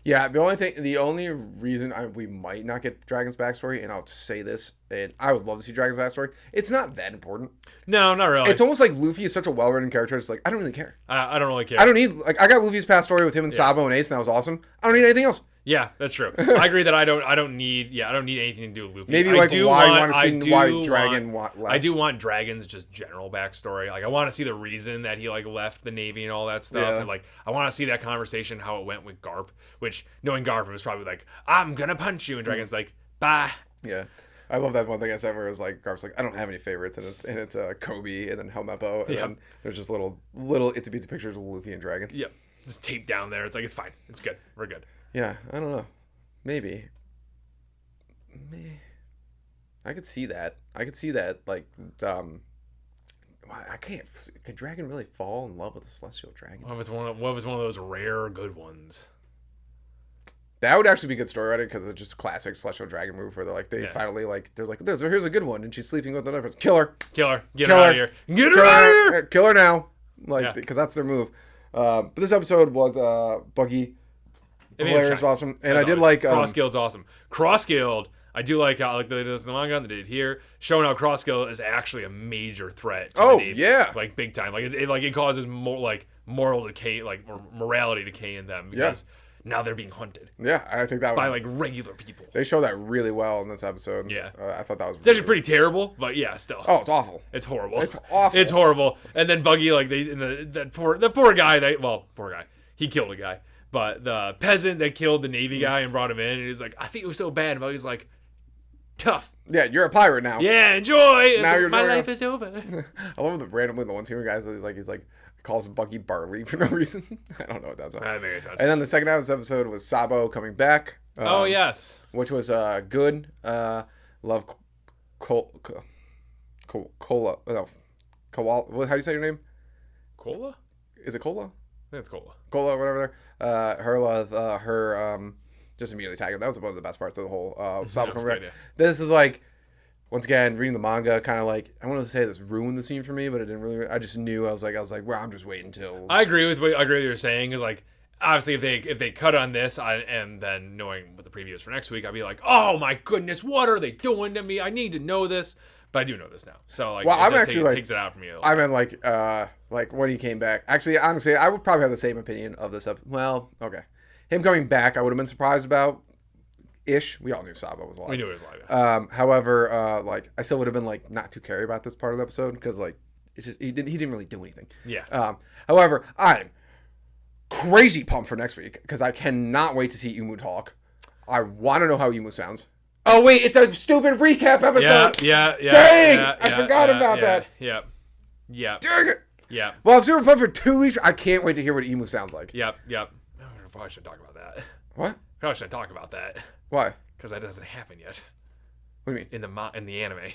Yeah, the only reason we might not get Dragon's backstory, and I'll say this, and I would love to see Dragon's backstory. It's not that important. No, not really. It's almost like Luffy is such a well-written character. It's like I don't really care. I don't really care. I don't need I got Luffy's past story with him and Sabo and Ace, and that was awesome. I don't need anything else. Yeah, that's true. I agree that I don't need anything to do with Luffy. Maybe why you want to see why Dragon left. I do want Dragon's just general backstory. Like I want to see the reason that he left the Navy and all that stuff. Yeah. And like I want to see that conversation, how it went with Garp, which knowing Garp, it was probably like, I'm gonna punch you, and Dragon's like, bye. Yeah. I love that one thing I said where it was like Garp's like, I don't have any favorites, and it's Kobe and then Helmeppo, and then there's just little itsy bitsy pictures of Luffy and Dragon. Yep. Just taped down there. It's like it's fine. It's good. We're good. Yeah, I don't know. Maybe. I could see that. Like, I can't. Could Dragon really fall in love with a celestial dragon? What if it's one of those rare good ones? That would actually be a good story writing because it's just a classic celestial dragon move where they're like, finally like, they're like, here's a good one, and she's sleeping with another person. Kill her. Get her out of here. Get her out of here. Kill her now. Like, because that's their move. But this episode was Buggy. Hilarious, awesome, and I did like Cross-Guild's awesome. Cross-Guild, I do like how they did this in the manga, they did it here, showing how Cross-Guild is actually a major threat to the Navy. Like big time. Like it causes more like moral decay, like morality decay in them because now they're being hunted. Yeah, I think that was by like regular people. They show that really well in this episode. Yeah, I thought that was. It's actually pretty terrible, but yeah, still. Oh, it's awful. It's horrible. It's awful. It's horrible. And then Buggy, like the poor guy. Poor guy. He killed a guy. But the peasant that killed the Navy guy and brought him in, and he's like, I think it was so bad. And Buggy's like, Tough. Yeah, you're a pirate now. Yeah, enjoy. Now you're my enjoying life is over. I love the randomly the one team guys he's like calls Bucky Barley for no reason. I don't know what that's about. That makes sense. And then the second half of this episode was Sabo coming back. Oh yes, which was good. Love Cola. No, Koala. How do you say your name? Cola? Is it Cola? I think it's Cola. Cola, whatever. Her love, her just immediately tagged. That was one of the best parts of the whole Sabo coming back. This is like, once again, reading the manga, kind of like, I want to say this ruined the scene for me, but it didn't really. I just knew I was like, well, I'm just waiting till. I agree with what you're saying. Is like, obviously, if they cut on this, and then knowing what the preview is for next week, I'd be like, oh my goodness, what are they doing to me? I need to know this. But I do know this now, so like, well, I'm actually takes it out from you. I meant like when he came back. Actually, honestly, I would probably have the same opinion of this. Well, okay, him coming back, I would have been surprised about. We all knew Sabo was alive. We knew he was alive. Yeah. However, like I still would have been like not too carried about this part of the episode because like it's just he didn't really do anything. Yeah. However, I'm crazy pumped for next week because I cannot wait to see Emu talk. I want to know how Emu sounds. Oh wait, it's a stupid recap episode. Yeah. Dang, I forgot about that. Yeah. Dang it. Yeah. Well, I'm super pumped for 2 weeks. I can't wait to hear what Emu sounds like. Yep. I probably shouldn't talk about that. What? Probably shouldn't talk about that. Why? Because that doesn't happen yet. What do you mean? In the anime.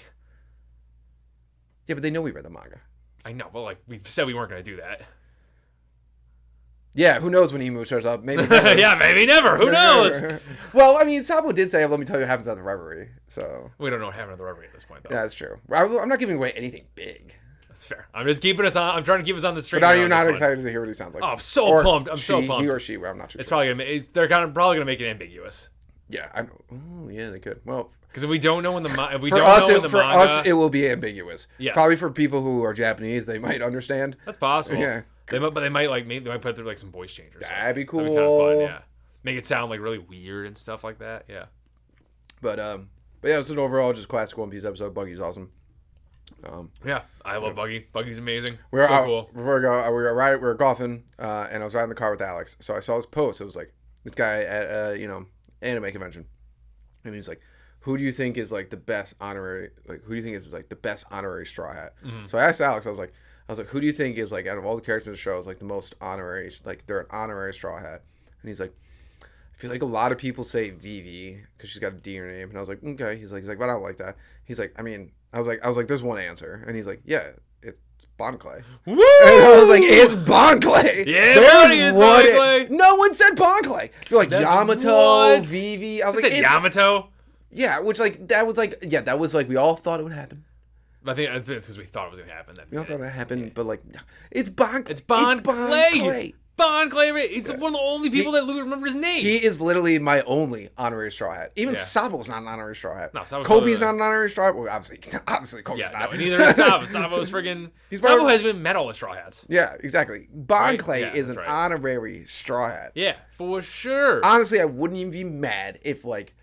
Yeah, but they know we read the manga. I know, but like we said we weren't going to do that. Yeah, who knows when Emu shows up? Maybe never. Yeah, maybe never. Who knows? Well, I mean, Sabo did say, let me tell you what happens at the Reverie. So we don't know what happened at the Reverie at this point, though. Yeah, that's true. I'm not giving away anything big. That's fair. I'm just keeping us on. I'm trying to keep us on the straight. But are you not excited to hear what he sounds like? Oh, I'm so pumped. I'm so pumped. He or she, well, I'm not sure. It's probably gonna. They're probably gonna make it ambiguous. Yeah. Oh, yeah, they could. Well, because if we don't know when the manga, for us, it will be ambiguous. Yes. Probably for people who are Japanese, they might understand. That's possible. Yeah. They might put through like some voice changers. That'd be cool. That'd be kind of fun. Yeah. Make it sound like really weird and stuff like that. Yeah. But yeah, it's an overall just classic One Piece episode. Buggy's awesome. Yeah, I love Buggy. Buggy's amazing. We were so cool. Before we go, we were golfing, and I was riding in the car with Alex. So I saw this post. It was like this guy at anime convention, and he's like, "Who do you think is like the best honorary? Like, who do you think is like the best honorary Straw Hat?" Mm-hmm. So I asked Alex. I was like, "Who do you think is like out of all the characters in the show is like the most honorary? Like they're an honorary Straw Hat?" And he's like, "I feel like a lot of people say Vivi because she's got a D in her name." And I was like, "Okay." He's like, "But I don't like that." He's like, "I mean." I was like, "There's one answer," and he's like, "Yeah, it's Bon Clay." Woo! And I was like, "It's Bon Clay." Yeah, buddy, it's Bon Clay. No one said Bon Clay. They're like Yamato, Vivi. I was like, Yamato. Yeah, which that was like we all thought it would happen. I think it's because we thought it was gonna happen. We all thought it would happen, but like, it's Bon. It's Bon Clay. Bon Clay. He's one of the only people that remember his name. He is literally my only honorary Straw Hat. Even Sabo's not an honorary Straw Hat. No, Kobe's not an honorary Straw Hat. Well, obviously Kobe's not. No, neither is Sabo. Sabo's friggin' Sabo has been met all the Straw Hats. Yeah, exactly. Bon Clay is an honorary Straw Hat. Yeah, for sure. Honestly, I wouldn't even be mad if like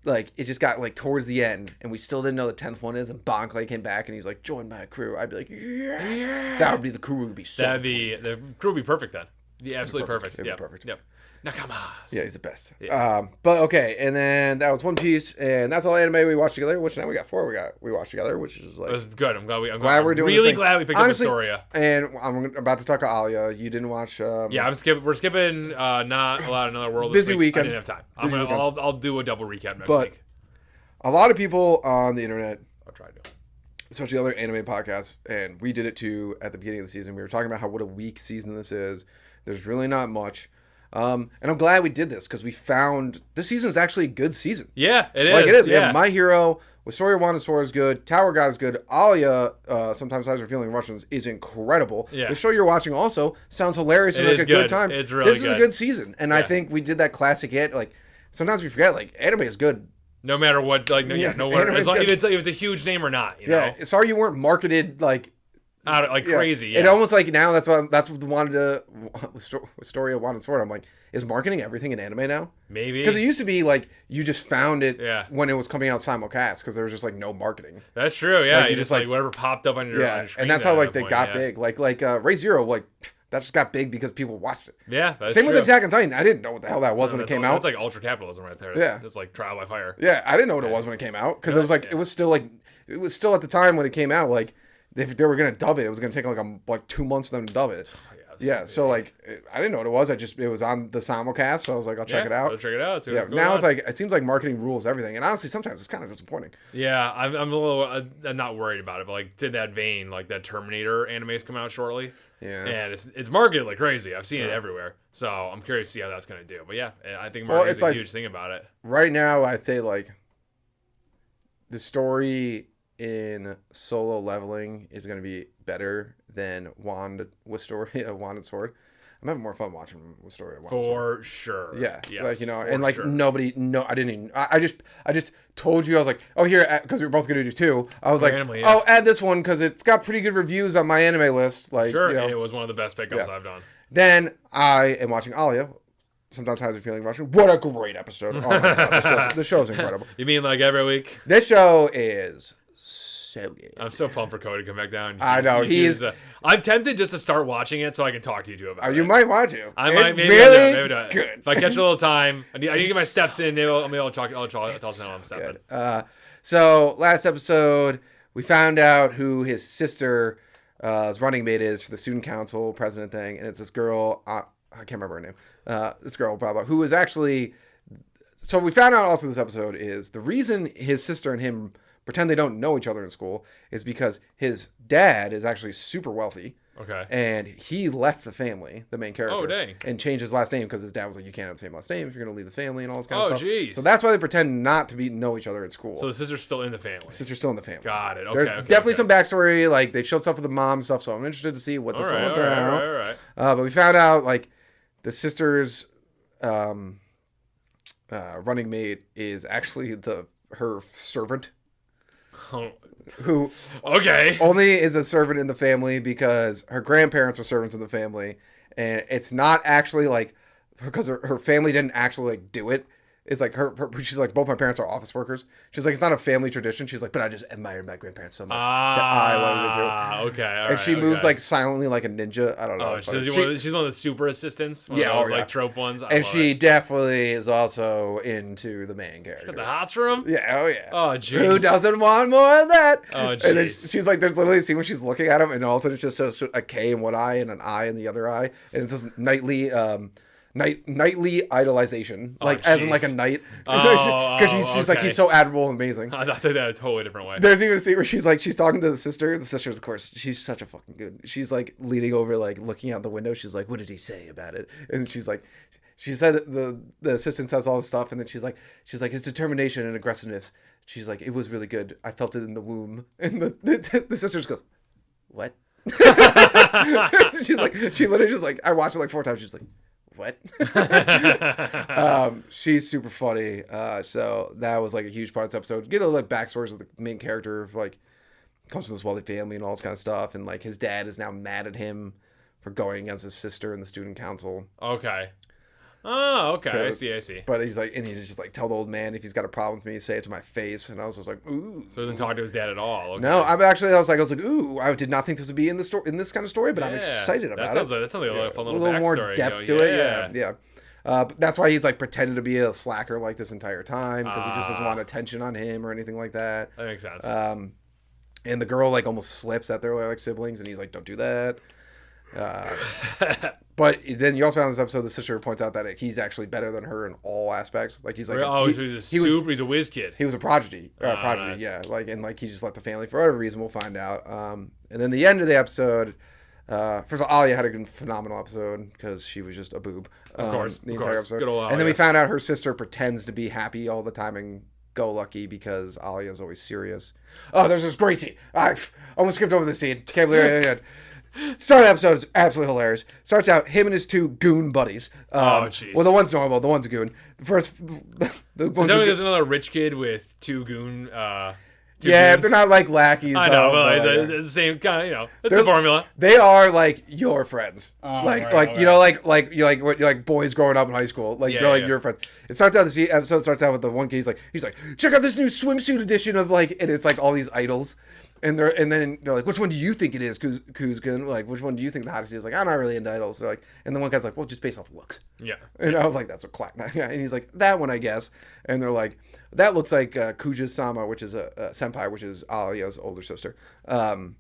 it just got like towards the end and we still didn't know the 10th one is, and Bon Clay came back and he's like, "Join my crew." I'd be like, yes. Yeah. That would be the crew would be so the crew would be perfect then. Yeah, absolutely perfect. It'd be perfect. Yep. Nakamas. Yeah, he's the best. Yeah. But okay, and then that was One Piece, and that's all anime we watched together. Which now we got 4. We watched together, which is like, it was good. I'm glad we're doing. Really glad we picked Honestly, up Wistoria. And I'm about to talk to Alya. You didn't watch. Yeah, we're skipping. Not allowed another world. Busy this week. weekend. I didn't have time. I'll do a double recap next week. A lot of people on the internet, I'll try to, especially other anime podcasts, and we did it too at the beginning of the season. We were talking about what a weak season this is. There's really not much. And I'm glad we did this because we found this season is actually a good season. Yeah, it is. Like it is. Yeah. Yeah, My Hero, Wistoria Wistoria is good. Tower God is good. Alya, Sometimes Eyes Are Feeling Russians is incredible. Yeah. The show you're watching also sounds hilarious and like a good time. It's really This is a good season. And I think we did that classic hit. Like sometimes we forget like anime is good. No matter what, like no matter if it's a huge name or not. You know? Sorry you weren't marketed like crazy. Yeah. It almost like now that's what Wistoria wanted sword. I'm like, is marketing everything in anime now? Maybe because it used to be like you just found it when it was coming out simulcast because there was just like no marketing. That's true. Yeah, like, you just like whatever popped up on your and that's how like they got big. Like Ray Zero, like That just got big because people watched it. Yeah, that's Same true. with Attack on Titan. I didn't know what the hell that was when it came out. That's like ultra capitalism right there. Yeah. It's like trial by fire. Yeah, I didn't know what it was when it came out because it was like it was still at the time when it came out like if they were gonna dub it, it was gonna take like 2 months for them to dub it. Yeah, so like I didn't know what it was. It was on the simulcast, so I was like, I'll check it out. I'll check it out. Yeah, now it's like it seems like marketing rules everything, and honestly, sometimes it's kind of disappointing. Yeah, I'm a little I'm not worried about it, but like to that vein, like that Terminator anime is coming out shortly. Yeah, and it's marketed like crazy. I've seen it everywhere, so I'm curious to see how that's gonna do. But yeah, I think marketing is a huge thing about it. Right now, I'd say like the story in Solo Leveling is going to be better than Wistoria, Wand and Sword. I'm having more fun watching Wistoria. For sure. Yeah. Yes, like, and like I didn't even, I just told you, I was like, oh, here, because we were both going to do two. I was randomly, like, oh, add this one because it's got pretty good reviews on my anime list. Like, sure. And it was one of the best pickups I've done. Then I am watching Alya. Sometimes Has a Feeling watching. What a great episode. Oh my God. The show's incredible. You mean like every week? This show is so good. I'm so pumped for Cody to come back down. I know I'm tempted just to start watching it so I can talk to you two about it. You might want to. I might. Maybe really do it. Good. If I catch a little time, I need to get my steps in. Maybe I'll talk. I'll tell how I'm stepping. So last episode, we found out who his sister's running mate is for the student council president thing, and it's this girl. I can't remember her name. This girl, blah blah, who is actually. So we found out also this episode is the reason his sister and him pretend they don't know each other in school is because his dad is actually super wealthy. Okay. And he left the family, the main character. Oh, dang. And changed his last name because his dad was like, you can't have the same last name if you're going to leave the family and all this kind of stuff. Oh, jeez. So that's why they pretend not to know each other at school. So the sister's still in the family. Sister's still in the family. Got it. Okay. There's definitely some backstory. Like, they showed stuff with the mom and stuff, so I'm interested to see what that's all about. All right. But we found out, like, the sister's running mate is actually her servant. Who only is a servant in the family because her grandparents were servants in the family, and it's not actually like because her family didn't actually like do it. It's like she's like, both my parents are office workers. She's like, it's not a family tradition. She's like, but I just admired my grandparents so much that I wanted to do it. Okay. And she moves like silently like a ninja. I don't know. She's one of the super assistants. One of those, like trope ones. And she definitely is also into the main character. Got the hots for him? Yeah. Oh yeah. Oh jeez. Who doesn't want more of that? Oh jeez. And then she's like, there's literally a scene when she's looking at him, and all of a sudden it's just a K in one eye and an I in the other eye, and it's this nightly idolization, like as in like a knight, because she's like, he's so admirable and amazing. I thought they had a totally different way. There's even a scene where she's talking to the sister. The sister, of course, she's such a fucking good. She's like leaning over, like looking out the window. She's like, what did he say about it? And she's like, she said that the assistant says all this stuff, and then she's like his determination and aggressiveness. She's like, it was really good. I felt it in the womb. And the sister just goes, what? She's like, she literally just like, I watched it like 4 times. She's like, what? She's super funny. So that was like a huge part of this episode. Get a little like backstories of the main character of like comes from this wealthy family and all this kind of stuff, and like his dad is now mad at him for going against his sister in the student council. Okay. Oh, okay. I see. But he's just like, tell the old man if he's got a problem with me, say it to my face. And I was just like, ooh. So he doesn't talk to his dad at all. Okay. No, I was like, ooh, I did not think this would be in the story, in this kind of story, but I'm excited about it. That sounds like a fun little more depth to it. Yeah. But that's why he's like pretending to be a slacker like this entire time, because he just doesn't want attention on him or anything like that. That makes sense. And the girl like almost slips that they're like siblings, and he's like, don't do that. But then you also found in this episode the sister points out that he's actually better than her in all aspects. Like he's like, he's a whiz kid. He was a prodigy. Nice. Yeah. Like, and like he just left the family for whatever reason. We'll find out. And then the end of the episode. First of all, Alya had a phenomenal episode because she was just a boob. Of course, the entire episode. Good old Alya. And then we found out her sister pretends to be happy all the time and go lucky because Alya's always serious. Oh, there's this great scene. I almost skipped over this scene. Can't believe it. Start of the episode is absolutely hilarious. Starts out him and his 2 goon buddies. Jeez. Well, the one's normal, the one's a goon. The first, there's another rich kid with 2 goons. They're not like lackeys. I know, but it's the same kind of, it's the formula. They are like your friends, like boys growing up in high school. Like they're like your friends. It starts out the episode starts out with the one kid. He's like, check out this new swimsuit edition of like, and it's like all these idols. And then they're like, which one do you think it is? Kuzgun, like, which one do you think the hottest is? Like, I'm not really into idols. They're like, and then one guy's like, well, just based off looks. Yeah. And I was like, that's what and he's like, that one, I guess. And they're like, that looks like Kuja-sama, which is a senpai, which is Alya's older sister. And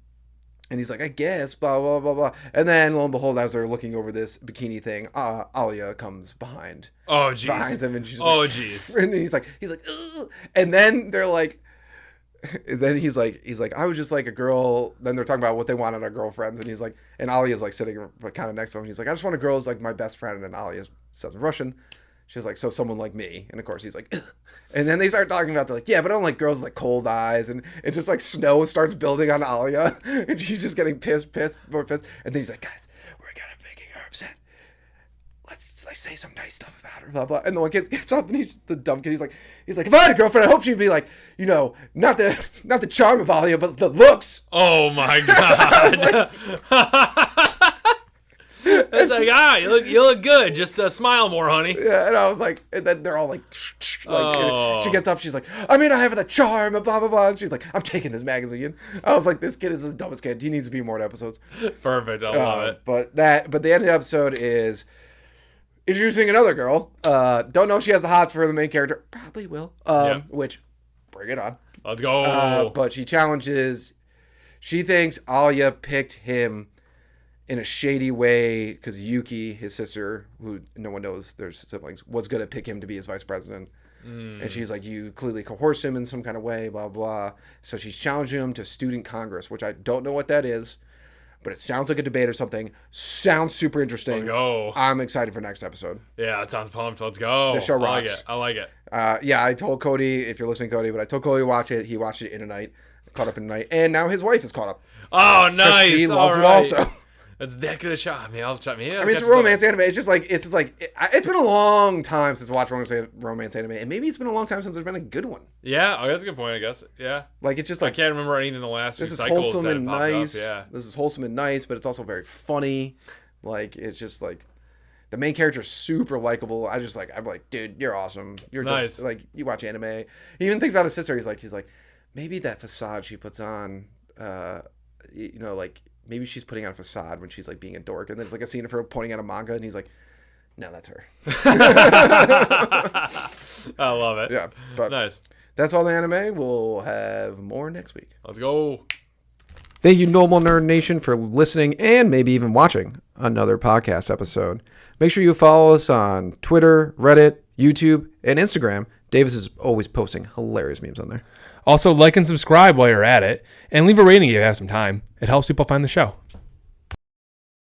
he's like, I guess, blah, blah, blah, blah. And then, lo and behold, as they're looking over this bikini thing, Alya comes behind. Oh, jeez. Behind him, and she's oh, like, jeez. And he's like, ugh. And then they're like, then he's like, I was just like a girl. Then they're talking about what they want in our girlfriends, and he's like, and Alya's like sitting kind of next to him. He's like, I just want a girl who's like my best friend. And Alya says in Russian, she's like, so someone like me. And of course he's like, ugh. And then they start talking about, they're like, yeah, but I don't like girls with like cold eyes. And it's just like snow starts building on Alya, and she's just getting pissed. And then he's like, guys, we're kind of making her upset. Let's like say some nice stuff about her, blah blah. And the one kid gets up, and he's the dumb kid. He's like, if I had a girlfriend, I hope she'd be like, not the charm of Alya, but the looks. Oh my god. It's like, you look good. Just smile more, honey. Yeah, and I was like, and then they're all like she gets up, she's like, I have the charm, and blah blah blah. And she's like, I'm taking this magazine. I was like, this kid is the dumbest kid. He needs to be more in episodes. Perfect, I love it. But the end of the episode is introducing another girl. Don't know if she has the hots for the main character. Probably will. Which, bring it on. Let's go. But she challenges. She thinks Alya picked him in a shady way because Yuki, his sister, who no one knows their siblings, was going to pick him to be his vice president. And she's like, you clearly coerced him in some kind of way, blah, blah. So she's challenging him to student congress, which I don't know what that is, but it sounds like a debate or something. Sounds super interesting. Let's go. I'm excited for next episode. Yeah, it sounds pumped. Let's go. The show rocks. I like it. Yeah, I told Cody, if you're listening, Cody, but I told Cody to watch it. He watched it in a night, caught up in a night, and now his wife is caught up. Oh, nice. She loves it also. It's that good a shot. I'll it's a romance anime. It's been a long time since I watched romance anime, and maybe it's been a long time since there's been a good one. Yeah, that's a good point, I guess. Yeah, like it's just like I can't remember anything in the last few cycles. This is wholesome and nice. Yeah, this is wholesome and nice, but it's also very funny. Like it's just like the main character is super likable. I'm like, dude, you're awesome. You're nice. Just like you watch anime. He even thinks about his sister. He's like, maybe that facade she puts on, like. Maybe she's putting on a facade when she's like being a dork, and then there's like a scene of her pointing at a manga, and he's like, "No, that's her." I love it. Yeah, but nice. That's all the anime. We'll have more next week. Let's go. Thank you, Normal Nerd Nation, for listening and maybe even watching another podcast episode. Make sure you follow us on Twitter, Reddit, YouTube, and Instagram. Davis is always posting hilarious memes on there. Also, like and subscribe while you're at it, and leave a rating if you have some time. It helps people find the show.